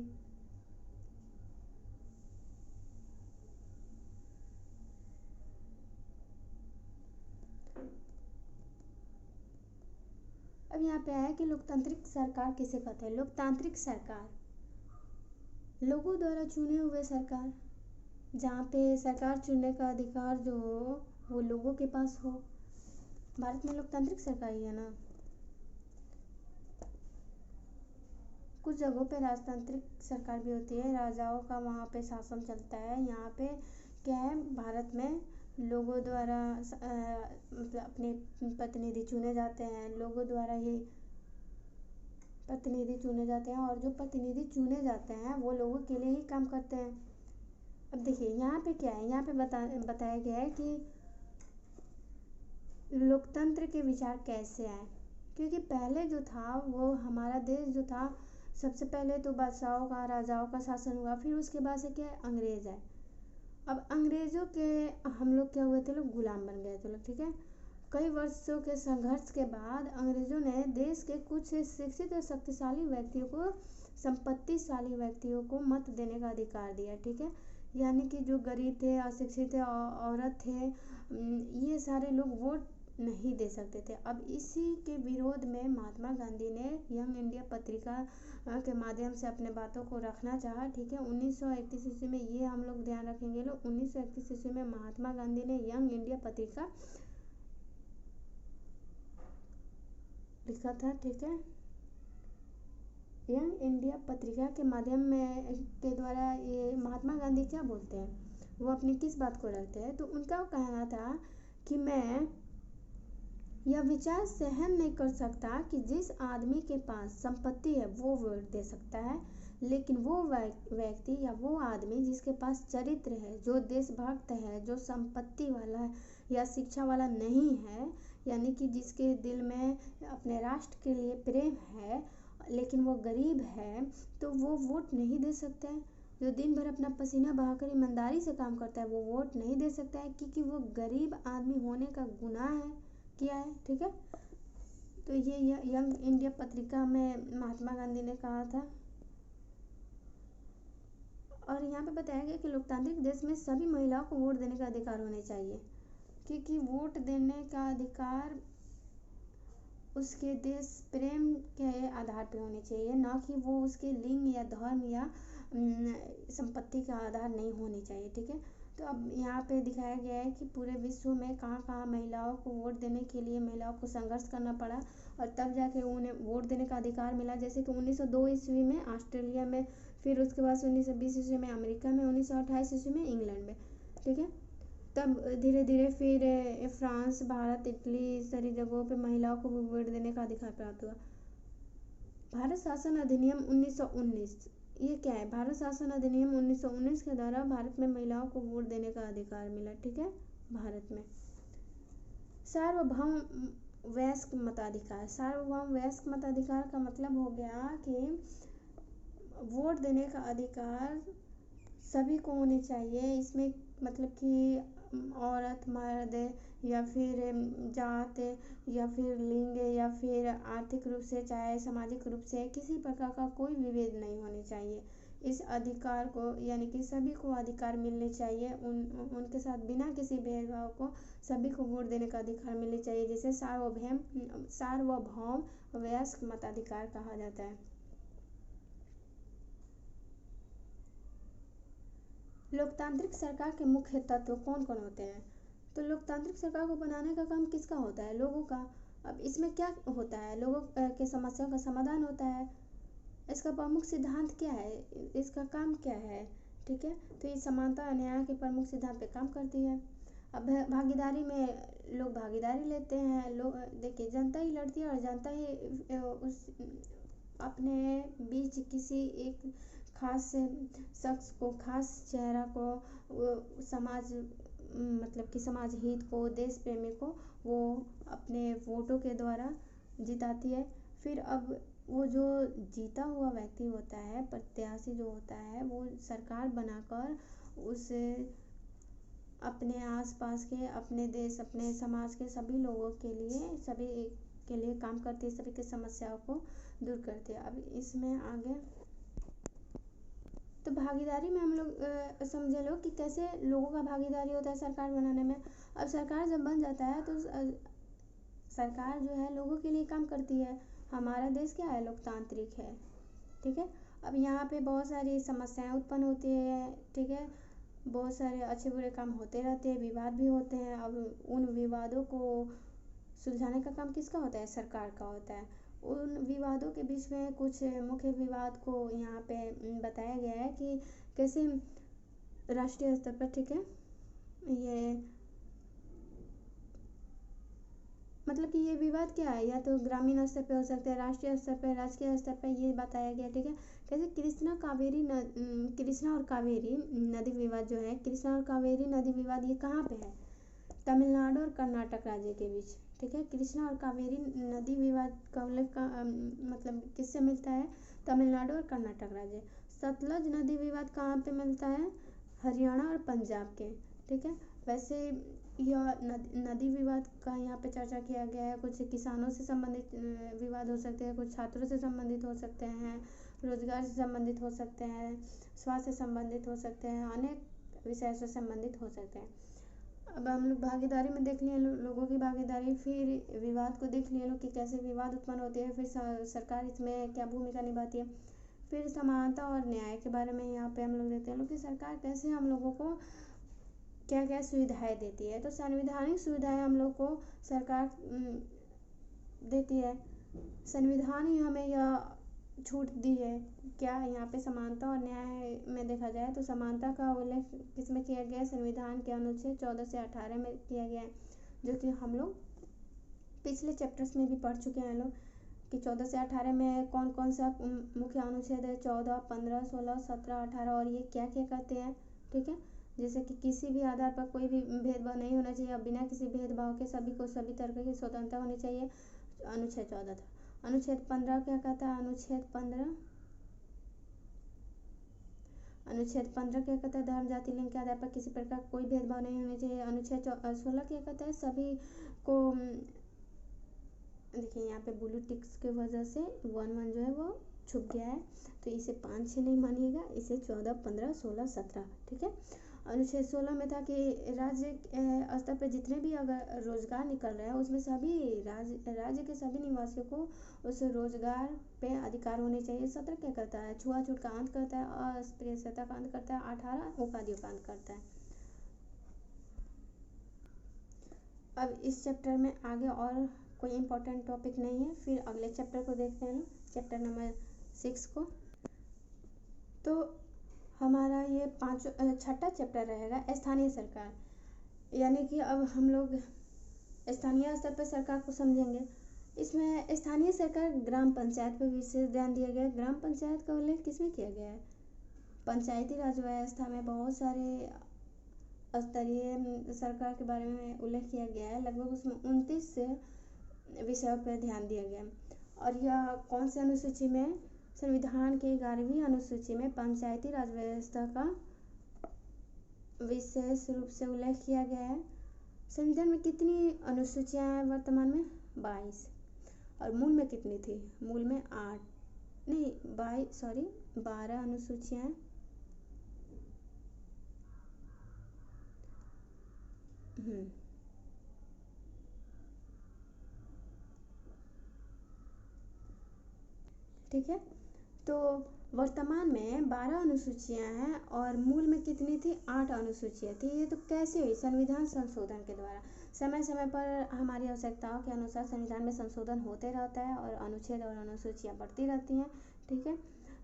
अब यहाँ पे आया कि लोकतांत्रिक सरकार किसे कहते हैं। लोकतांत्रिक सरकार लोगों द्वारा चुने हुए सरकार, जहाँ पे सरकार चुनने का अधिकार जो हो वो लोगों के पास हो। भारत में लोकतांत्रिक सरकार ही है ना। कुछ जगहों पे राजतांत्रिक सरकार भी होती है, राजाओं का वहाँ पे शासन चलता है। यहाँ पे क्या है, भारत में लोगों द्वारा मतलब अपने प्रतिनिधि चुने जाते हैं, लोगों द्वारा ही प्रतिनिधि चुने जाते हैं, और जो प्रतिनिधि चुने जाते हैं वो लोगों के लिए ही काम करते हैं। अब देखिए यहाँ पे क्या है, यहाँ पे बताया गया है कि लोकतंत्र के विचार कैसे आए। क्योंकि पहले जो था वो हमारा देश जो था, सबसे पहले तो बादशाहों का राजाओं का शासन हुआ, फिर उसके बाद से क्या है, अंग्रेज आए। अब अंग्रेजों के हम लोग क्या हुए थे, लोग गुलाम बन गए थे लोग। ठीक है, कई वर्षों के संघर्ष के बाद अंग्रेजों ने देश के कुछ शिक्षित और शक्तिशाली व्यक्तियों को, संपत्तिशाली व्यक्तियों को मत देने का अधिकार दिया। ठीक है, यानी कि जो गरीब थे, अशिक्षित थे, औरत थे, ये सारे लोग वोट नहीं दे सकते थे। अब इसी के विरोध में महात्मा गांधी ने यंग इंडिया पत्रिका के माध्यम से अपने बातों को रखना चाहा। ठीक है, 1931 ईस्वी में, ये हम लोग ध्यान रखेंगे लोग, 1931 ईस्वी में महात्मा गांधी ने यंग इंडिया पत्रिका लिखा था। ठीक है, यंग इंडिया पत्रिका के माध्यम में के द्वारा ये महात्मा गांधी क्या बोलते हैं, वो अपनी किस बात को रखते हैं, तो उनका कहना था कि मैं यह विचार सहन नहीं कर सकता कि जिस आदमी के पास संपत्ति है वो वोट दे सकता है, लेकिन वो व्यक्ति या वो आदमी जिसके पास चरित्र है, जो देशभक्त है, जो संपत्ति वाला है या शिक्षा वाला नहीं है, यानी कि जिसके दिल में अपने राष्ट्र के लिए प्रेम है लेकिन वो गरीब है, तो वो वोट नहीं दे सकता है। जो दिन भर अपना पसीना बहाकर ईमानदारी से काम करता है वो वोट नहीं दे सकता है, क्योंकि वो गरीब आदमी होने का गुनाह है किया है। ठीक है, तो ये यंग इंडिया पत्रिका में महात्मा गांधी ने कहा था। और यहाँ पे बताया गया कि लोकतांत्रिक देश में सभी महिलाओं को वोट देने का अधिकार होने चाहिए, क्योंकि वोट देने का अधिकार उसके देश प्रेम के आधार पे होनी चाहिए, ना कि वो उसके लिंग या धर्म या संपत्ति का आधार नहीं होनी चाहिए। ठीक है, तो अब यहाँ पे दिखाया गया है कि पूरे विश्व में कहाँ कहाँ महिलाओं को वोट देने के लिए महिलाओं को संघर्ष करना पड़ा और तब जाके उन्हें वोट देने का अधिकार मिला। जैसे कि 1902 ईस्वी में ऑस्ट्रेलिया में, फिर उसके बाद 1920 ईस्वी में अमेरिका में, 1928 ईस्वी में इंग्लैंड में। ठीक है, तब धीरे धीरे फिर फ्रांस, भारत, इटली सारी जगहों पे महिलाओं को वोट देने का अधिकार प्राप्त हुआ। भारत शासन अधिनियम 1919, ये क्या है? भारत शासन अधिनियम 1919 के द्वारा भारत में महिलाओं को वोट देने का अधिकार मिला। ठीक है, भारत में। सार्वभौम वयस्क मताधिकार। सार्वभौम वयस्क मताधिकार का मतलब हो गया कि वोट देने का अधिकार सभी को होनी चाहिए। इसमें मतलब कि औरत, मर्द या फिर जात या फिर लिंग या फिर आर्थिक रूप से चाहे सामाजिक रूप से किसी प्रकार का कोई विभेद नहीं होनी चाहिए। इस अधिकार को यानी कि सभी को अधिकार मिलने चाहिए, उनके साथ बिना किसी भेदभाव को सभी को वोट देने का अधिकार मिलने चाहिए, जिसे सार्वभौम वयस्क मताधिकार कहा जाता है। लोकतांत्रिक सरकार के मुख्य तत्व कौन कौन होते हैं? तो लोकतांत्रिक सरकार को बनाने का काम किसका होता है? लोगों का। अब इसमें क्या होता है? लोगों के समस्याओं का समाधान होता है। इसका प्रमुख सिद्धांत क्या है? इसका काम क्या है? ठीक है, तो ये समानता और न्याय के प्रमुख सिद्धांत पे काम करती है। अब भागीदारी में लोग भागीदारी लेते हैं। लोग देखिए, जनता ही लड़ती है और जनता ही उस अपने बीच किसी एक खास शख्स को, खास चेहरा को, समाज मतलब कि समाज हित को, देश प्रेमी को वो अपने वोटों के द्वारा जिताती है। फिर अब वो जो जीता हुआ व्यक्ति होता है, प्रत्याशी जो होता है, वो सरकार बनाकर उस अपने आसपास के, अपने देश, अपने समाज के सभी लोगों के लिए, सभी के लिए काम करती है, सभी की समस्याओं को दूर करती है। अब इसमें आगे तो भागीदारी में हम लोग समझे लो कि कैसे लोगों का भागीदारी होता है सरकार बनाने में। अब सरकार जब बन जाता है तो सरकार जो है लोगों के लिए काम करती है। हमारा देश क्या है? लोकतांत्रिक है। ठीक है, अब यहाँ पे बहुत सारी समस्याएं उत्पन्न होती है। ठीक है, बहुत सारे अच्छे बुरे काम होते रहते हैं, विवाद भी होते हैं। अब उन विवादों को सुलझाने का काम किसका होता है? सरकार का होता है। उन विवादों के बीच में कुछ मुख्य विवाद को यहाँ पे बताया गया है कि कैसे राष्ट्रीय स्तर पर, ठीक है, ये मतलब कि ये विवाद क्या है? या तो ग्रामीण स्तर पे हो सकते हैं, राष्ट्रीय स्तर पे, राजकीय स्तर पे, ये बताया गया। ठीक है, कैसे कृष्णा और कावेरी नदी विवाद जो है, कृष्णा और कावेरी नदी विवाद ये कहाँ पे है? तमिलनाडु और कर्नाटक राज्य के बीच। ठीक है, कृष्णा और कावेरी नदी विवाद का उल्लेख का मतलब किससे मिलता है? तमिलनाडु और कर्नाटक राज्य। सतलज नदी विवाद कहाँ पे मिलता है? हरियाणा और पंजाब के। ठीक है, वैसे यह नदी विवाद का यहाँ पे चर्चा किया गया है। कुछ किसानों से संबंधित विवाद हो सकते हैं, कुछ छात्रों से संबंधित हो सकते हैं, रोजगार से संबंधित हो सकते हैं, स्वास्थ्य से संबंधित हो सकते हैं, अनेक विषय से संबंधित हो सकते हैं। अब हम लोग भागीदारी में देख लिए लोगों की भागीदारी, फिर विवाद को देख लिए लोग कि कैसे विवाद उत्पन्न होते हैं, फिर सरकार इसमें क्या भूमिका निभाती है। फिर समानता और न्याय के बारे में यहाँ पे हम लोग देखते हैं कि सरकार कैसे हम लोगों को क्या क्या सुविधाएं देती है। तो संवैधानिक सुविधाएं हम लोग को सरकार देती है। संविधान ही हमें यह छूट दी है। क्या यहाँ पे समानता और न्याय में देखा जाए तो समानता का उल्लेख किसमें किया गया है? संविधान के अनुच्छेद 14 से 18 में किया गया है, जो कि हम लोग पिछले चैप्टर्स में भी पढ़ चुके हैं लोग कि 14 से 18 में कौन कौन सा मुख्य अनुच्छेद है। 14, 15, 16, 17, 18 और ये क्या क्या कहते हैं। ठीक है, जैसे कि किसी भी आधार पर कोई भी भेदभाव नहीं होना चाहिए, बिना किसी भेदभाव के सभी को सभी तरह की स्वतंत्रता होनी चाहिए। अनुच्छेद 14 था। अनुच्छेद 15 क्या कहता है? अनुच्छेद 15 क्या कहता है? धर्म, जाति, लिंग के आधार पर किसी प्रकार कोई भेदभाव नहीं होना चाहिए। अनुच्छेद 16 क्या कहता है? सभी को देखिए यहाँ पे ब्लू टिक्स की वजह से 1 जो है वो छुप गया है, तो इसे 5 से नहीं मानिएगा, इसे 14, 15, 16, 17। ठीक है, अनुच्छेद 16 में था कि राज्य स्तर पर जितने भी अगर रोजगार निकल रहा है उसमें सभी राज्य के सभी निवासियों को उस रोजगार पे अधिकार होने चाहिए। 17 क्या करता है? छुआछूत का अंत करता है, अस्पृश्यता का अंत करता है। 18 उपाधियों का अंत करता है। अब इस चैप्टर में आगे और कोई इम्पोर्टेंट टॉपिक नहीं है। फिर अगले चैप्टर को देखते हैं ना, चैप्टर नंबर 6 को। तो हमारा ये छठा चैप्टर रहेगा स्थानीय सरकार। यानी कि अब हम लोग स्थानीय स्तर पर सरकार को समझेंगे। इसमें स्थानीय सरकार ग्राम पंचायत पर विशेष ध्यान दिया गया है। ग्राम पंचायत का उल्लेख किसमें किया गया है? पंचायती राज व्यवस्था में बहुत सारे स्तरीय सरकार के बारे में उल्लेख किया गया है। लगभग उसमें 29 विषयों पर ध्यान दिया गया। और यह कौन से अनुसूची में? संविधान के 11वीं अनुसूची में पंचायती राज व्यवस्था का विशेष रूप से उल्लेख किया गया है। संविधान में कितनी अनुसूचियां हैं वर्तमान में? 22। और मूल में कितनी थी? मूल में 8 नहीं 12 अनुसूचियां हैं। ठीक है, तो वर्तमान में 12 अनुसूचियां हैं और मूल में कितनी थी? 8 अनुसूचियां थी। ये तो कैसे हुई? संविधान संशोधन के द्वारा। समय समय पर हमारी आवश्यकताओं के अनुसार संविधान में संशोधन होते रहता है और अनुच्छेद और अनुसूचियां बढ़ती रहती हैं। ठीक है,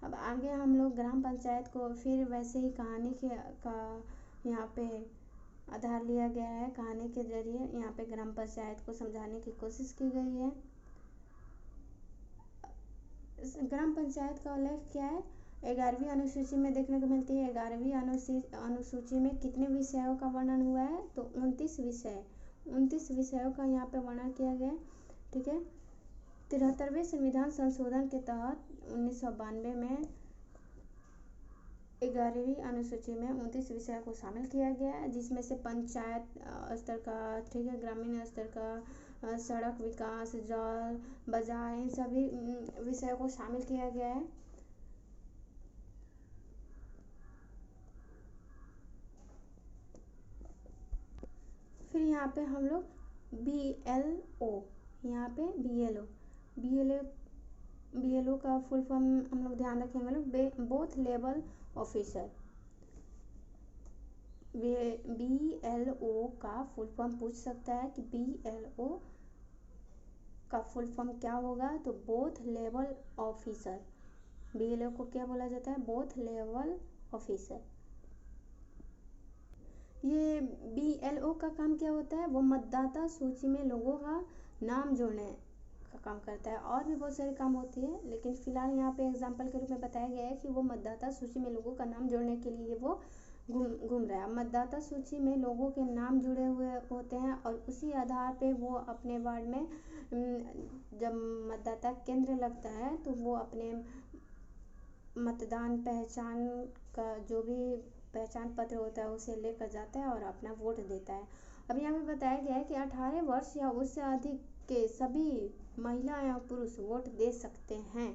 अब आगे हम लोग ग्राम पंचायत को फिर वैसे ही कहानी का यहाँ पे आधार लिया गया है। कहानी के जरिए यहाँ पे ग्राम पंचायत को समझाने की कोशिश की गई है। ग्राम पंचायत का उल्लेख क्या है? 11वीं अनुसूची में देखने को मिलती है। 11वीं अनुसूची में कितने विषयों का वर्णन हुआ है? तो 29 विषय, 29 विषयों का यहाँ पे वर्णन किया गया है। ठीक है, 73वें संविधान संशोधन के तहत 1992 में 11वीं अनुसूची में 29 विषयों को शामिल किया गया है, जिसमें से पंचायत स्तर का, ठीक है, ग्रामीण स्तर का, सड़क विकास, जल, बाजार, इन सभी विषयों को शामिल किया गया है। फिर यहाँ पे हम लोग BLO, यहाँ पे BLO का फुल फॉर्म हम लोग ध्यान रखेंगे लोग, बोथ लेवल ऑफिसर। BLO का फुल फॉर्म पूछ सकता है कि BLO का फुल फॉर्म क्या होगा? तो बोथ लेवल ऑफिसर। BLO को क्या बोला जाता है? Both level officer. ये BLO का काम क्या होता है? वो मतदाता सूची में लोगों का नाम जोड़ने का काम करता है। और भी बहुत सारे काम होते हैं, लेकिन फिलहाल यहाँ पे एग्जाम्पल के रूप में बताया गया है कि वो मतदाता सूची में लोगों का नाम जोड़ने के लिए वो घूम रहा है। मतदाता सूची में लोगों के नाम जुड़े हुए होते हैं और उसी आधार पे वो अपने वार्ड में जब मतदाता केंद्र लगता है तो वो अपने मतदान पहचान का जो भी पहचान पत्र होता है उसे लेकर जाता है और अपना वोट देता है। अब यहाँ पे बताया गया है कि 18 वर्ष या उससे अधिक के सभी महिला या पुरुष वोट दे सकते हैं।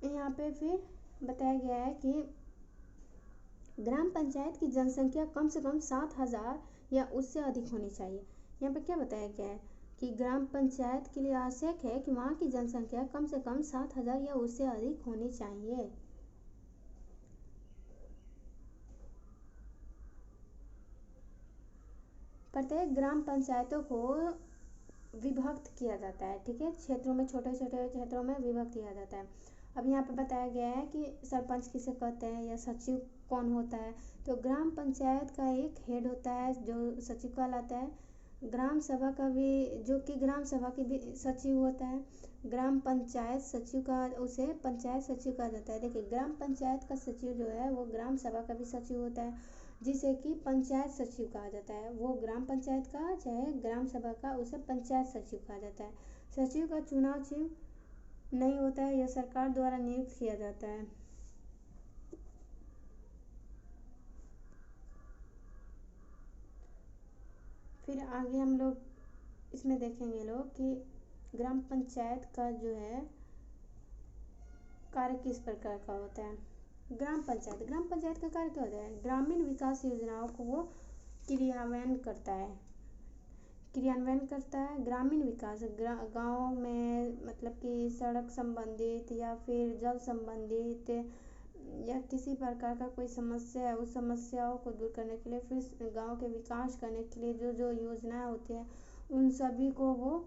यहाँ पे फिर बताया गया है कि ग्राम पंचायत की जनसंख्या कम से कम 7,000 या उससे अधिक होनी चाहिए। यहाँ पे क्या बताया गया है कि ग्राम पंचायत के लिए आवश्यक है कि वहाँ की जनसंख्या कम से कम 7,000 या उससे अधिक होनी चाहिए। प्रत्येक ग्राम पंचायतों को विभक्त किया जाता है। ठीक है, क्षेत्रों में, छोटे छोटे क्षेत्रों में विभक्त किया जाता है। अब यहाँ पे बताया गया है कि सरपंच किसे कहते हैं या सचिव कौन होता है। तो ग्राम पंचायत का एक हेड होता है जो सचिव कहलाता है। ग्राम सभा का भी, जो कि ग्राम सभा की भी सचिव होता है। ग्राम पंचायत सचिव का, उसे पंचायत सचिव कहा जाता है। देखिए, ग्राम पंचायत का सचिव जो है वो ग्राम सभा का भी सचिव होता है, जिसे कि पंचायत सचिव कहा जाता है। वो ग्राम पंचायत का चाहे ग्राम सभा का, उसे पंचायत सचिव कहा जाता है। सचिव का चुनाव नहीं होता है, यह सरकार द्वारा नियुक्त किया जाता है। फिर आगे हम लोग इसमें देखेंगे लोग कि ग्राम पंचायत का जो है कार्य किस प्रकार का होता है। ग्राम पंचायत का कार्य क्या होता है? ग्रामीण विकास योजनाओं को वो क्रियान्वयन करता है। ग्रामीण विकास गाँव में, मतलब कि सड़क संबंधित या फिर जल संबंधित या किसी प्रकार का कोई समस्या है, उस समस्याओं को दूर करने के लिए, फिर गांव के विकास करने के लिए जो जो योजनाएं होती हैं उन सभी को वो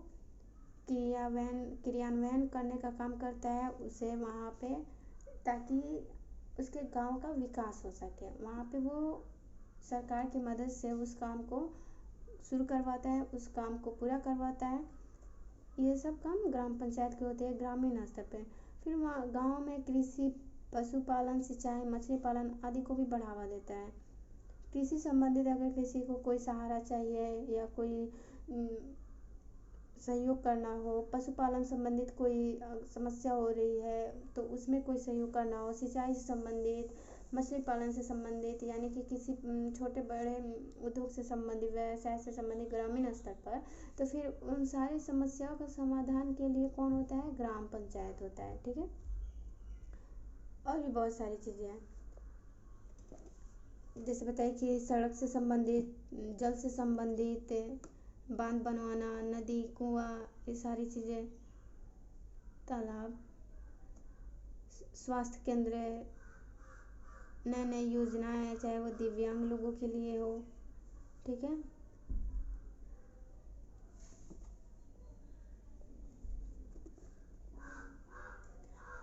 क्रियान्वयन करने का काम करता है उसे वहाँ पे, ताकि उसके गांव का विकास हो सके। वहाँ पे वो सरकार की मदद से उस काम को शुरू करवाता है, उस काम को पूरा करवाता है। ये सब काम ग्राम पंचायत के होते हैं ग्रामीण स्तर पे। फिर वहाँ गाँव में कृषि, पशुपालन, सिंचाई, मछली पालन आदि को भी बढ़ावा देता है। कृषि संबंधित अगर किसी को कोई सहारा चाहिए या कोई सहयोग करना हो, पशुपालन संबंधित कोई समस्या हो रही है तो उसमें कोई सहयोग करना हो, सिंचाई से संबंधित, मछली पालन से संबंधित, यानी कि किसी छोटे बड़े उद्योग से संबंधित, व्यवसाय से संबंधित ग्रामीण स्तर पर, तो फिर उन सारी समस्याओं का समाधान के लिए कौन होता है? ग्राम पंचायत होता है। ठीक है, और भी बहुत सारी चीज़ें हैं, जैसे बताइए कि सड़क से संबंधित, जल से संबंधित, बांध बनवाना, नदी, कुआं, ये सारी चीज़ें, तालाब, स्वास्थ्य केंद्र, नई नई योजनाएं, चाहे वो दिव्यांग लोगों के लिए हो। ठीक है,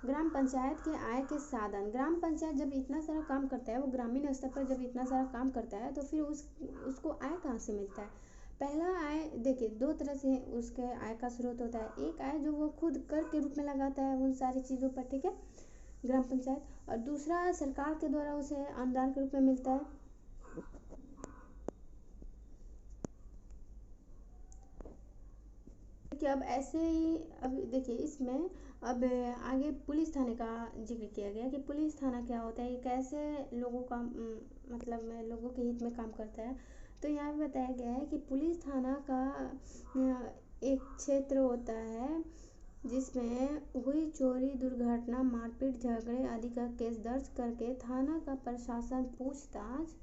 ग्राम पंचायत के आय के साधन। ग्राम पंचायत जब इतना सारा काम करता है, वो ग्रामीण स्तर पर जब इतना सारा काम करता है, तो फिर उसको आय कहाँ से मिलता है? पहला आय देखिए, दो तरह से उसके आय का स्रोत होता है। एक आय जो वो खुद कर के रूप में लगाता है उन सारी चीज़ों पर, ठीक है, ग्राम पंचायत, और दूसरा सरकार के द्वारा उसे अनुदान के रूप में मिलता है। कि अब ऐसे ही, अब देखिए इसमें अब आगे पुलिस थाने का जिक्र किया गया कि पुलिस थाना क्या होता है, ये कैसे लोगों का मतलब लोगों के हित में काम करता है। तो यहाँ पे बताया गया है कि पुलिस थाना का एक क्षेत्र होता है जिसमें हुई चोरी, दुर्घटना, मारपीट, झगड़े आदि का केस दर्ज करके थाना का प्रशासन पूछताछ,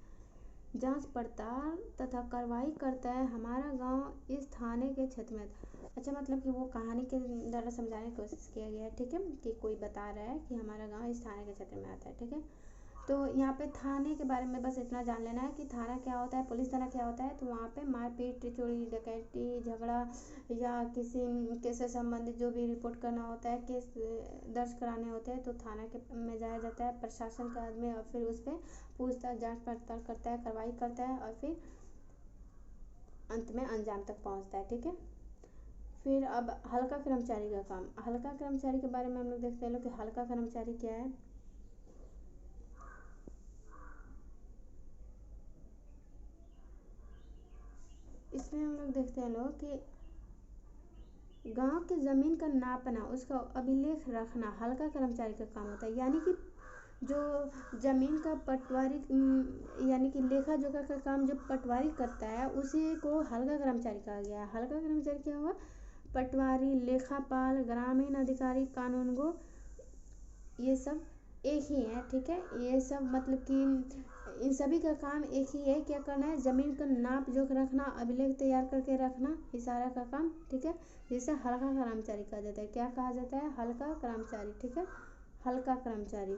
जांच पड़ताल तथा कार्रवाई करता है। हमारा गांव इस थाने के क्षेत्र में। अच्छा, मतलब कि वो कहानी के द्वारा समझाने की कोशिश किया गया है। ठीक है, कि कोई बता रहा है कि हमारा गांव इस थाने के क्षेत्र में आता है। ठीक है, तो यहाँ पे थाने के बारे में बस इतना जान लेना है कि थाना क्या होता है, पुलिस थाना क्या होता है। तो वहाँ पे मारपीट, चोरी, डकैती, झगड़ा या किसी केस से संबंधित जो भी रिपोर्ट करना होता है, केस दर्ज कराने होते हैं, तो थाना के में जाया जाता है प्रशासन के आदमी, और फिर उस पर पूछताछ, जांच पड़ताल करता है, कार्रवाई करता है, और फिर अंत में अंजाम तक पहुँचता है। ठीक है, फिर अब हल्का कर्मचारी का काम। हल्का कर्मचारी के बारे में हम लोग देखते हैं कि हल्का कर्मचारी क्या है। इसमें हम लोग देखते हैं लोग कि गांव की ज़मीन का नापना, उसका अभिलेख रखना हल्का कर्मचारी का काम होता है। यानी कि जो ज़मीन का पटवारी यानी कि लेखा जोखा का काम जो पटवारी करता है उसी को हल्का कर्मचारी कहा गया है। हल्का कर्मचारी क्या हुआ? पटवारी, लेखापाल, ग्रामीण अधिकारी, कानूनगो, ये सब एक ही है। ठीक है, ये सब मतलब कि इन सभी का काम एक ही है, क्या करना है? ज़मीन का नाप जोख रखना, अभिलेख तैयार करके रखना, इशारा का काम। ठीक है, जिसे हल्का कर्मचारी कहा जाता है। क्या कहा जाता है? हल्का कर्मचारी। ठीक है, हल्का कर्मचारी,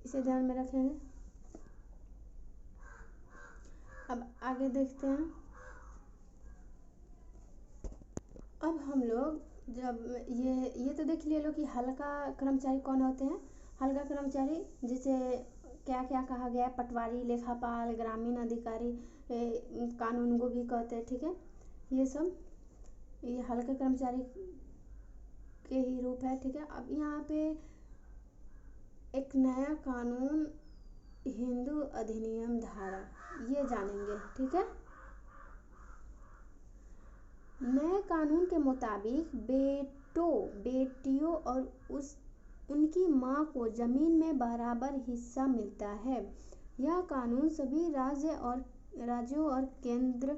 इसे ध्यान में रखेंगे। अब आगे देखते हैं। अब हम लोग जब ये तो देख लिए लो कि हल्का कर्मचारी कौन होते हैं। हल्का कर्मचारी जिसे क्या क्या कहा गया है? पटवारी, लेखापाल, ग्रामीण अधिकारी, कानूनगो भी कहते हैं। ठीक है, ये सब ये हल्का कर्मचारी के ही रूप है। ठीक है, अब यहाँ पे एक नया कानून, हिंदू अधिनियम धारा, ये जानेंगे। ठीक है, नए कानून के मुताबिक बेटियों और उनकी मां को जमीन में बराबर हिस्सा मिलता है। यह कानून सभी राज्यों और केंद्र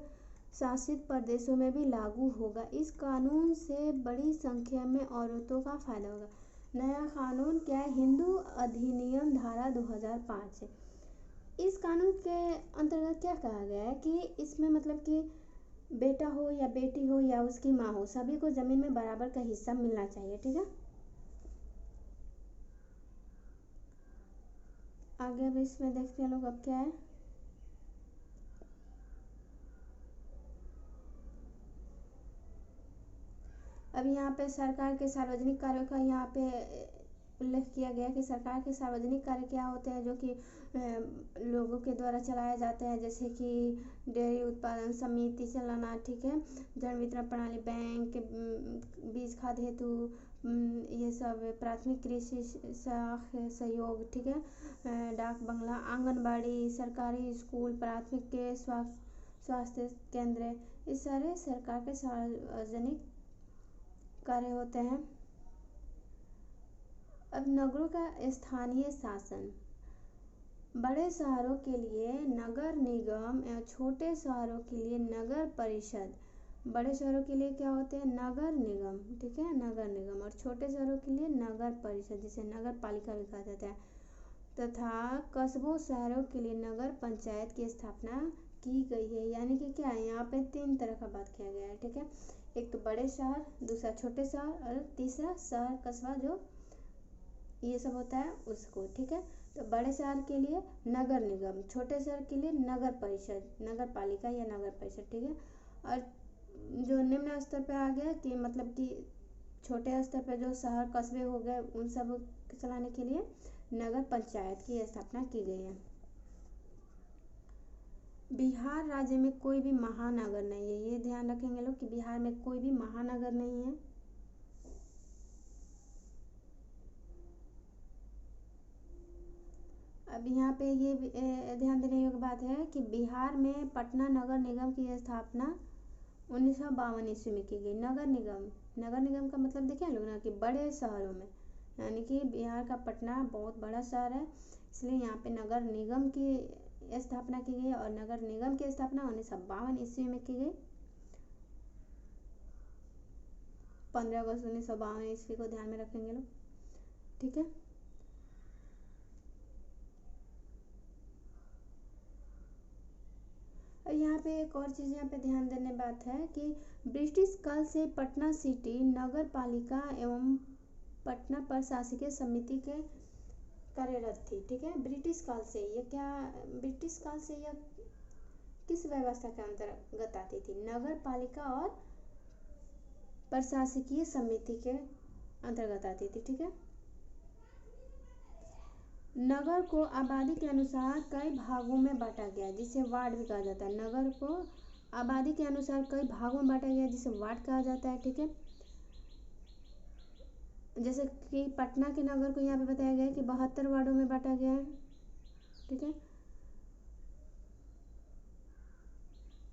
शासित प्रदेशों में भी लागू होगा। इस कानून से बड़ी संख्या में औरतों का फायदा होगा। नया कानून क्या है? हिंदू अधिनियम धारा 2005 है। इस कानून के अंतर्गत क्या कहा गया है कि इसमें मतलब कि बेटा हो या बेटी हो या उसकी माँ हो, सभी को जमीन में बराबर का हिस्सा मिलना चाहिए। ठीक है, आगे अब इसमें देखते हैं लोग अब क्या है। अब यहाँ पे सरकार के सार्वजनिक कार्यों का यहाँ पे उल्लेख किया गया कि सरकार के सार्वजनिक कार्य क्या होते हैं जो कि लोगों के द्वारा चलाए जाते हैं, जैसे कि डेयरी उत्पादन समिति चलाना, ठीक है, जन वितरण प्रणाली, बैंक, बीज खाद हेतु, ये सब प्राथमिक कृषि सहयोग, ठीक है, डाक बंगला, आंगनबाड़ी, सरकारी स्कूल, प्राथमिक के स्वास्थ्य केंद्र, ये सारे सरकार के सार्वजनिक कार्य होते हैं। अब नगरों का स्थानीय शासन, बड़े शहरों के लिए नगर निगम एवं छोटे शहरों के लिए नगर परिषद। बड़े शहरों के लिए क्या होते हैं? नगर निगम, ठीक है, नगर निगम, और छोटे शहरों के लिए नगर परिषद, जिसे नगर पालिका भी कहा जाता है, तथा कस्बों शहरों के लिए नगर पंचायत की स्थापना की गई है। यानी कि क्या है, यहाँ पे 3 तरह का बात किया गया है, ठीक है, एक तो बड़े शहर, दूसरा छोटे शहर, और तीसरा शहर कस्बा जो ये सब होता है उसको, ठीक है। तो बड़े शहर के लिए नगर निगम, छोटे शहर के लिए नगर परिषद, नगर पालिका या नगर परिषद, ठीक है। और जो निम्न स्तर पे आ गया कि मतलब कि छोटे स्तर पे जो शहर कस्बे हो गए उन सब चलाने के लिए नगर पंचायत की स्थापना की गई है। बिहार राज्य में कोई भी महानगर नहीं है, ये ध्यान रखेंगे लोग कि बिहार में कोई भी महानगर नहीं है। अब यहाँ पे ये ध्यान देने योग्य बात है कि बिहार में पटना नगर निगम की स्थापना 1952 ईस्वी में की गई। नगर निगम का मतलब देखें लोग ना कि बड़े शहरों में, यानी कि बिहार का पटना बहुत बड़ा शहर है, इसलिए यहाँ पे नगर निगम की स्थापना की गई और नगर निगम की स्थापना 1952 ईस्वी में की गई। 15 अगस्त 1952 ईस्वी को ध्यान में रखेंगे लोग, ठीक है। और यहाँ पे एक और चीज़ यहाँ पे ध्यान देने बात है कि ब्रिटिश काल से पटना सिटी नगर पालिका एवं पटना प्रशासकीय समिति के कार्यरत थी, ठीक है। ब्रिटिश काल से यह किस व्यवस्था के अंतर्गत आती थी? नगर पालिका और प्रशासकीय समिति के अंतर्गत आती थी, ठीक है। नगर को आबादी के अनुसार कई भागों में बांटा गया, जिसे वार्ड भी कहा जाता है। नगर को आबादी के अनुसार कई भागों में बांटा गया, जिसे वार्ड कहा जाता है, ठीक है। जैसे कि पटना के नगर को यहाँ पे बताया गया है कि 72 वार्डों में बांटा गया है, ठीक है।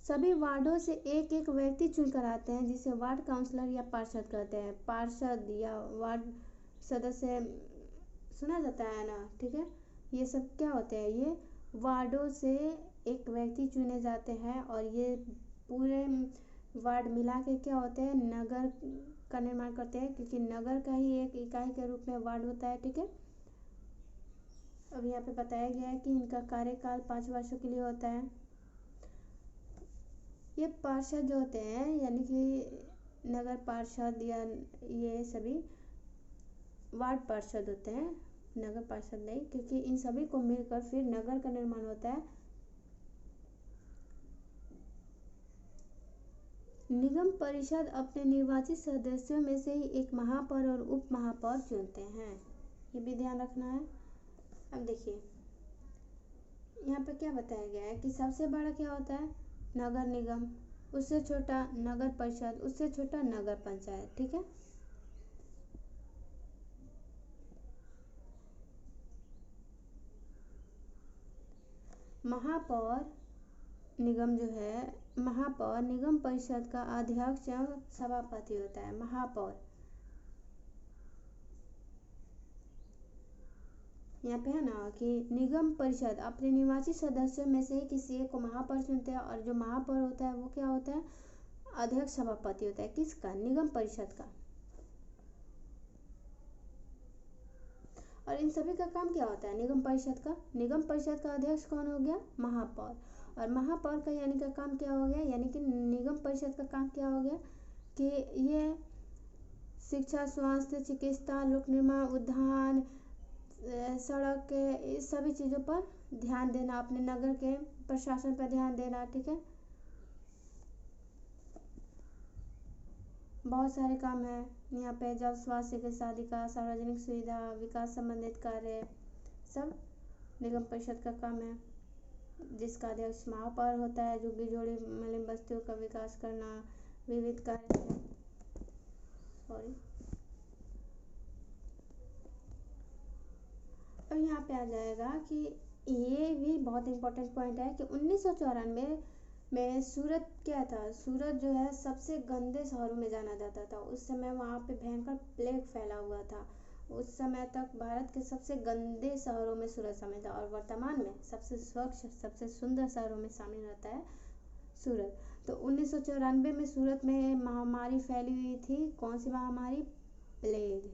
सभी वार्डों से एक एक व्यक्ति चुनकर आते हैं, जिसे वार्ड काउंसलर या पार्षद कहते हैं। पार्षद या वार्ड सदस्य सुना जाता है ना, ठीक है। ये सब क्या होते हैं? ये वार्डों से एक व्यक्ति चुने जाते हैं और ये पूरे वार्ड मिला के क्या होते हैं? नगर का निर्माण करते हैं, क्योंकि नगर का ही एक इकाई के रूप में वार्ड होता है, ठीक है। अब यहाँ पे बताया गया है कि इनका कार्यकाल 5 वर्षों के लिए होता है। ये पार्षद जो होते हैं, यानी कि नगर पार्षद या ये सभी वार्ड पार्षद होते हैं, नगर पार्षद नहीं, क्योंकि इन सभी को मिलकर फिर नगर का निर्माण होता है। निगम परिषद अपने निर्वाचित सदस्यों में से ही एक महापौर और उप महापौर चुनते हैं, ये भी ध्यान रखना है। अब देखिए यहाँ पे क्या बताया गया है कि सबसे बड़ा क्या होता है? नगर निगम, उससे छोटा नगर परिषद, उससे छोटा नगर पंचायत, ठीक है। महापौर निगम जो है, महापौर निगम परिषद का अध्यक्ष एवं सभापति होता है। महापौर यहाँ पे है ना कि निगम परिषद अपने निर्वाचित सदस्यों में से किसी एक को महापौर चुनते हैं, और जो महापौर होता है वो क्या होता है? अध्यक्ष सभापति होता है। किसका? निगम परिषद का। और इन सभी का काम क्या होता है? निगम परिषद का अध्यक्ष कौन हो गया? महापौर। और महापौर का यानी का काम क्या हो गया? यानी कि निगम परिषद का काम क्या हो गया कि ये शिक्षा, स्वास्थ्य, चिकित्सा, लोक निर्माण, उद्यान, सड़क के इस सभी चीज़ों पर ध्यान देना, अपने नगर के प्रशासन पर ध्यान देना, ठीक है। बहुत सारे काम हैं यहाँ पे, जल, स्वास्थ्य, चिकित्सा अधिकार, सार्वजनिक सुविधा, विकास संबंधित कार्य, सब निगम परिषद का काम है, जिसका अध्यक्ष महापौर होता है। झुग्गी झोड़ी मलिन बस्तियों का विकास करना, विविध कार्य, सॉरी। अब यहाँ पे आ जाएगा कि ये भी बहुत इम्पोर्टेंट पॉइंट है कि 1994 में सूरत क्या था, सूरत जो है सबसे गंदे शहरों में जाना जाता था। उस समय वहाँ पे भयंकर प्लेग फैला हुआ था। उस समय तक भारत के सबसे गंदे शहरों में सूरत शामिल था, और वर्तमान में सबसे स्वच्छ, सबसे सुंदर शहरों में शामिल रहता है सूरत। तो 1994 में सूरत में महामारी फैली हुई थी। कौन सी महामारी? प्लेग।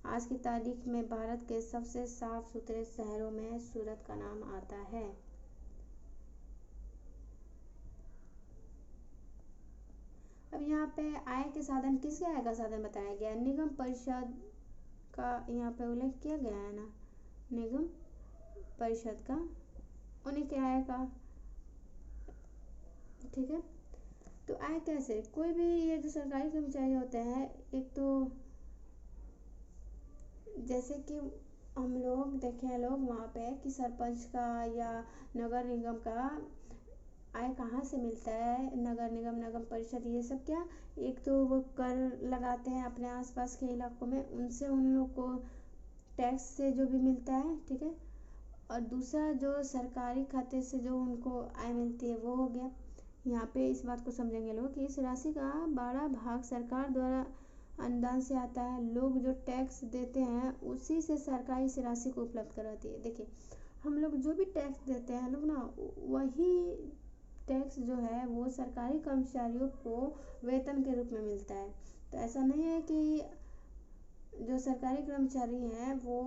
आज की तारीख में भारत के सबसे साफ सुथरे शहरों में सूरत का नाम आता है। अब यहाँ पे आय के साधन, किसके आय का साधन बताया गया? निगम परिषद का यहाँ पे उल्लेख किया गया है ना, निगम परिषद का, उन्हीं के आय का, ठीक है। तो आय कैसे? कोई भी ये जो सरकारी कर्मचारी होते हैं, एक तो जैसे कि हम लोग देखें लोग वहाँ पे कि सरपंच का या नगर निगम का आय कहाँ से मिलता है? नगर निगम, नगर परिषद, ये सब क्या, एक तो वो कर लगाते हैं अपने आसपास के इलाकों में, उनसे उन लोग को टैक्स से जो भी मिलता है, ठीक है। और दूसरा जो सरकारी खाते से जो उनको आय मिलती है वो हो गया। यहाँ पे इस बात को समझेंगे लोग कि इस राशि का बड़ा भाग सरकार द्वारा अनुदान से आता है। लोग जो टैक्स देते हैं उसी से सरकार इस राशि को उपलब्ध कराती है। देखिए, हम लोग जो भी टैक्स देते हैं लोग ना, वही टैक्स जो है वो सरकारी कर्मचारियों को वेतन के रूप में मिलता है। तो ऐसा नहीं है कि जो सरकारी कर्मचारी हैं वो,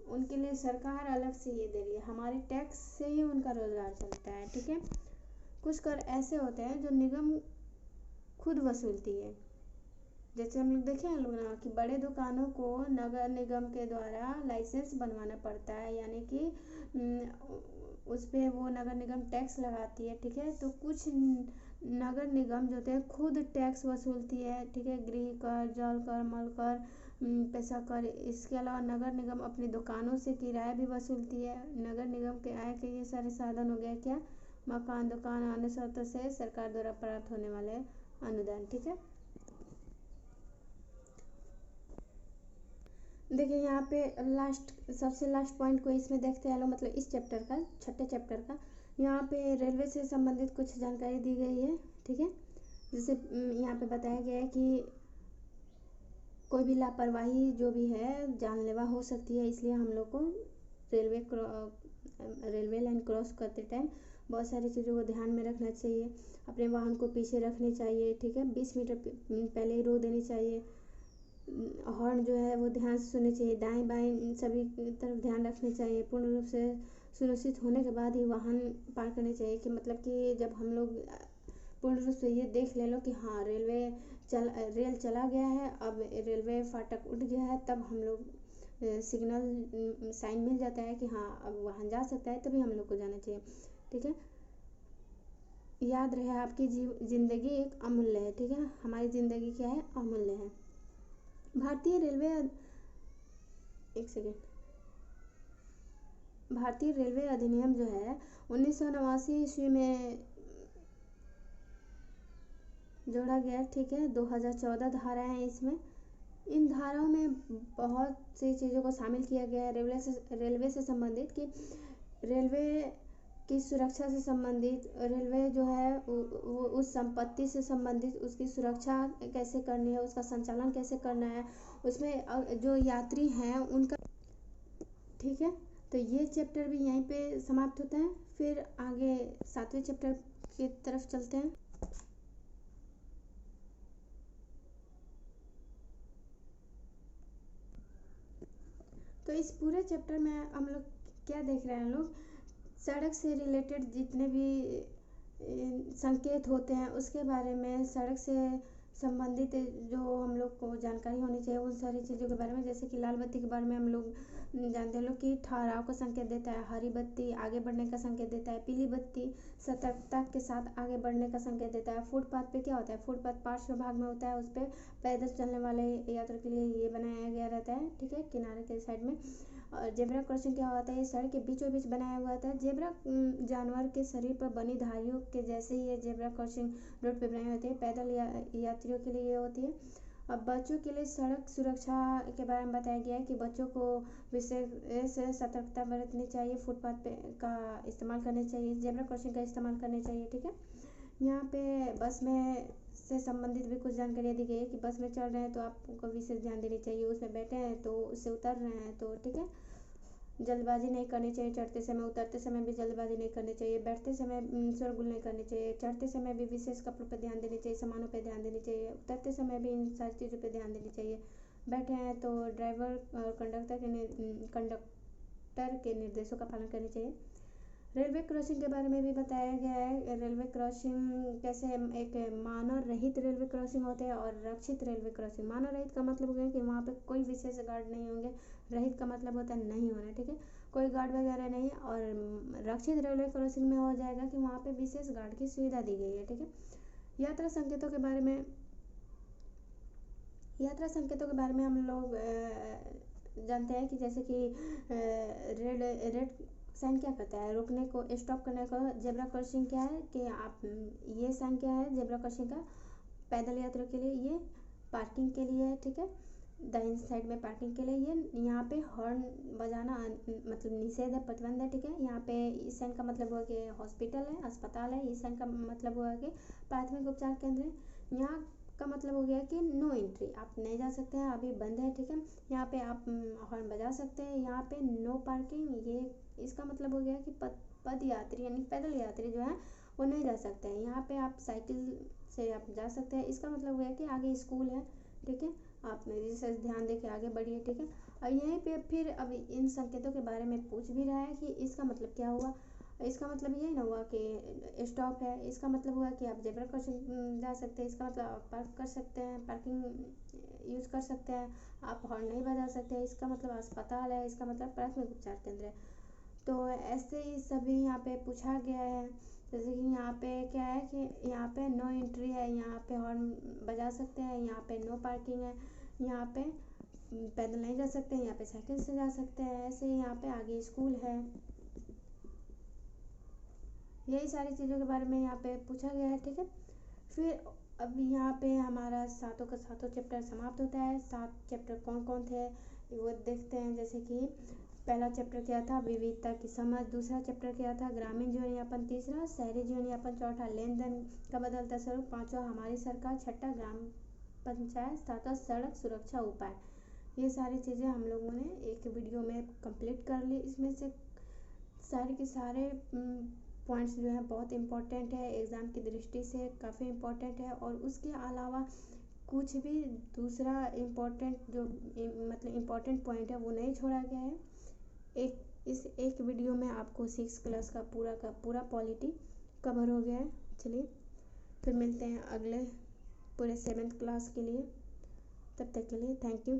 उनके लिए सरकार अलग से ये दे रही है, हमारे टैक्स से ही उनका रोजगार चलता है, ठीक है। कुछ कर ऐसे होते हैं जो निगम खुद वसूलती है। जैसे हम लोग देखें लोग ना कि बड़े दुकानों को नगर निगम के द्वारा लाइसेंस बनवाना पड़ता है, यानी कि उस पर वो नगर निगम टैक्स लगाती है, ठीक है। तो कुछ नगर निगम जो होते हैं खुद टैक्स वसूलती है, ठीक है। गृह कर, जल कर, मल कर, पैसा कर। इसके अलावा नगर निगम अपनी दुकानों से किराया भी वसूलती है। नगर निगम के आय के ये सारे साधन हो गए क्या? मकान, दुकान, अन्य स्रोतों से सरकार द्वारा प्राप्त होने वाले अनुदान, ठीक है। देखिए यहाँ पे सबसे लास्ट पॉइंट को इसमें देखते हैं लोग, मतलब इस चैप्टर का, छठे चैप्टर का। यहाँ पे रेलवे से संबंधित कुछ जानकारी दी गई है, ठीक है। जैसे यहाँ पे बताया गया है कि कोई भी लापरवाही जो भी है जानलेवा हो सकती है, इसलिए हम लोग को रेलवे लाइन क्रॉस करते टाइम बहुत सारी चीज़ों को ध्यान में रखना चाहिए। अपने वाहन को पीछे रखनी चाहिए, ठीक है। 20 मीटर पहले ही रोक देनी चाहिए। हॉर्न जो है वो ध्यान से सुननी चाहिए। दाएं बाएं सभी तरफ ध्यान रखनी चाहिए। पूर्ण रूप से सुनिश्चित होने के बाद ही वाहन पार करने चाहिए, कि मतलब कि जब हम लोग पूर्ण रूप से ये देख ले लो कि हाँ रेल चला गया है, अब रेलवे फाटक उठ गया है, तब हम लोग सिग्नल साइन मिल जाता है कि हाँ अब वाहन जा सकता है, तभी हम लोग को जाना चाहिए, ठीक है। याद रहे आपकी जिंदगी एक अमूल्य है, ठीक है। हमारी ज़िंदगी क्या है? अमूल्य है। भारतीय रेलवे अधिनियम जो है 1989 ईस्वी में जोड़ा गया, ठीक है। 2014 धाराएं हैं इसमें। इन धाराओं में बहुत सी चीज़ों को शामिल किया गया है रेलवे से संबंधित, कि रेलवे की सुरक्षा से संबंधित, रेलवे जो है वो उस संपत्ति से संबंधित, उसकी सुरक्षा कैसे करनी है, उसका संचालन कैसे करना है, उसमें जो यात्री हैं उनका, ठीक है। तो ये चैप्टर भी यहीं पे समाप्त होता है। फिर आगे 7वें चैप्टर की तरफ चलते हैं। तो इस पूरे चैप्टर में हम लोग क्या देख रहे हैं लोग, सड़क से रिलेटेड जितने भी संकेत होते हैं उसके बारे में, सड़क से संबंधित जो हम लोग को जानकारी होनी चाहिए उन सारी चीज़ों के बारे में, जैसे कि लाल बत्ती के बारे में हम लोग जानते हैं लोग कि ठहराव का संकेत देता है, हरी बत्ती आगे बढ़ने का संकेत देता है, पीली बत्ती सतर्कता के साथ आगे बढ़ने का संकेत देता है। फुटपाथ पे क्या होता है, फुटपाथ पार्श्व भाग में होता है, उस पर पैदल चलने वाले यात्रा के लिए ये बनाया गया रहता है, ठीक है, किनारे के साइड में। और जेब्रा क्रॉसिंग क्या होता है, ये सड़क के बीचों बीच बनाया हुआ था। जेब्रा जानवर के शरीर पर बनी धारियों के जैसे ही ये जेब्रा क्रॉसिंग रोड पे बनाई होती है, पैदल यात्रियों के लिए ये होती है। अब बच्चों के लिए सड़क सुरक्षा के बारे में बताया गया है कि बच्चों को विशेष सतर्कता बरतनी चाहिए, फुटपाथ पे का इस्तेमाल करनी चाहिए, जेब्रा क्रॉसिंग का इस्तेमाल करनी चाहिए, ठीक है। यहाँ पे बस में से संबंधित भी कुछ जानकारियाँ दी गई है कि बस में चढ़ रहे हैं तो आपको विशेष ध्यान देनी चाहिए, उसमें बैठे हैं तो उससे उतर रहे हैं तो, ठीक है, जल्दबाजी नहीं करनी चाहिए, चढ़ते समय उतरते समय भी जल्दबाजी नहीं करनी चाहिए, बैठते समय शोरगुल नहीं करनी चाहिए, चढ़ते समय भी विशेष कपड़ों पर ध्यान देनी चाहिए, सामानों पर ध्यान देनी चाहिए, उतरते समय भी इन सारी चीज़ों पर ध्यान देनी चाहिए। बैठे हैं तो ड्राइवर और कंडक्टर के निर्देशों का पालन करना चाहिए। रेलवे क्रॉसिंग के बारे में भी बताया गया है, रेलवे क्रॉसिंग कैसे एक मानव रहित रेलवे क्रॉसिंग होते हैं और रक्षित रेलवे क्रॉसिंग। मानव रहित का मतलब हो गया कि वहाँ पे कोई विशेष गार्ड नहीं होंगे, रहित का मतलब होता है नहीं होना, ठीक है, कोई गार्ड वगैरह नहीं। और रक्षित रेलवे क्रॉसिंग में हो जाएगा कि वहाँ पे विशेष गार्ड की सुविधा दी गई है, ठीक है। यात्रा संकेतों के बारे में हम लोग जानते हैं कि जैसे कि रेड साइन क्या करता है, रुकने को, स्टॉप करने को। जेब्रा क्रॉसिंग क्या है कि आप ये साइन क्या है जेब्रा क्रॉसिंग का, पैदल यात्रियों के लिए, ये पार्किंग के लिए है, ठीक है, दाहिनी साइड में पार्किंग के लिए। ये यहाँ पे हॉर्न बजाना मतलब निषेध है, प्रतिबंध है, ठीक है। यहाँ पे इस साइन का मतलब हुआ कि हॉस्पिटल है, अस्पताल है। इस साइन का मतलब हुआ कि प्राथमिक उपचार केंद्र है। यहाँ का मतलब हो गया कि नो एंट्री, आप नहीं जा सकते हैं, अभी बंद है, ठीक है। यहाँ पे आप हॉर्न बजा सकते हैं। यहाँ पे नो पार्किंग, ये इसका मतलब हो गया कि पद यात्री यानी पैदल यात्री जो है वो नहीं जा सकते हैं। यहाँ पे आप साइकिल से आप जा सकते हैं। इसका मतलब हो गया कि आगे स्कूल है, ठीक है, आप विशेष ध्यान दे के आगे बढ़िए, ठीक है। और यहीं पे फिर अब इन संकेतों के बारे में पूछ भी रहा है कि इसका मतलब क्या हुआ। इसका मतलब यही ना हुआ कि स्टॉप है, इसका मतलब हुआ कि आप जेब्रा क्रॉसिंग जा सकते हैं, इसका मतलब आप पार्क कर सकते हैं, पार्किंग यूज़ कर सकते हैं, आप हॉर्न नहीं बजा सकते हैं, इसका मतलब अस्पताल है, इसका मतलब प्राथमिक उपचार केंद्र है। तो ऐसे ही सभी यहाँ पे पूछा गया है। जैसे कि यहाँ पे क्या है कि यहाँ पे नो एंट्री है, यहाँ पे हॉर्न बजा सकते हैं, यहाँ पे नो पार्किंग है, यहाँ पे पैदल नहीं जा सकते, यहाँ पे साइकिल से जा सकते हैं, ऐसे ही यहाँ पे आगे स्कूल है। यही सारी चीज़ों के बारे में यहाँ पे पूछा गया है, ठीक है। फिर अब यहाँ पे हमारा सातों का सातों चैप्टर समाप्त होता है। 7 चैप्टर कौन कौन थे वो देखते हैं। जैसे कि पहला चैप्टर क्या था, विविधता की समझ। दूसरा चैप्टर क्या था, ग्रामीण जीवन यापन। तीसरा शहरी जीवन यापन। चौथा लेन देन का बदलता स्वरूप। पांचवा हमारी सरकार। छठा ग्राम पंचायत। सातवां सड़क सुरक्षा उपाय। ये सारी चीज़ें हम लोगों ने एक वीडियो में कंप्लीट कर ली। इसमें से सारे के सारे पॉइंट्स जो हैं बहुत इम्पोर्टेंट है, एग्ज़ाम की दृष्टि से काफ़ी इम्पोर्टेंट है। और उसके अलावा कुछ भी दूसरा इम्पोर्टेंट जो मतलब इम्पोर्टेंट पॉइंट है वो नहीं छोड़ा गया है। इस एक वीडियो में आपको 6 क्लास का पूरा पॉलिटी कवर हो गया है। चलिए फिर मिलते हैं अगले पूरे 7th क्लास के लिए। तब तक के लिए थैंक यू।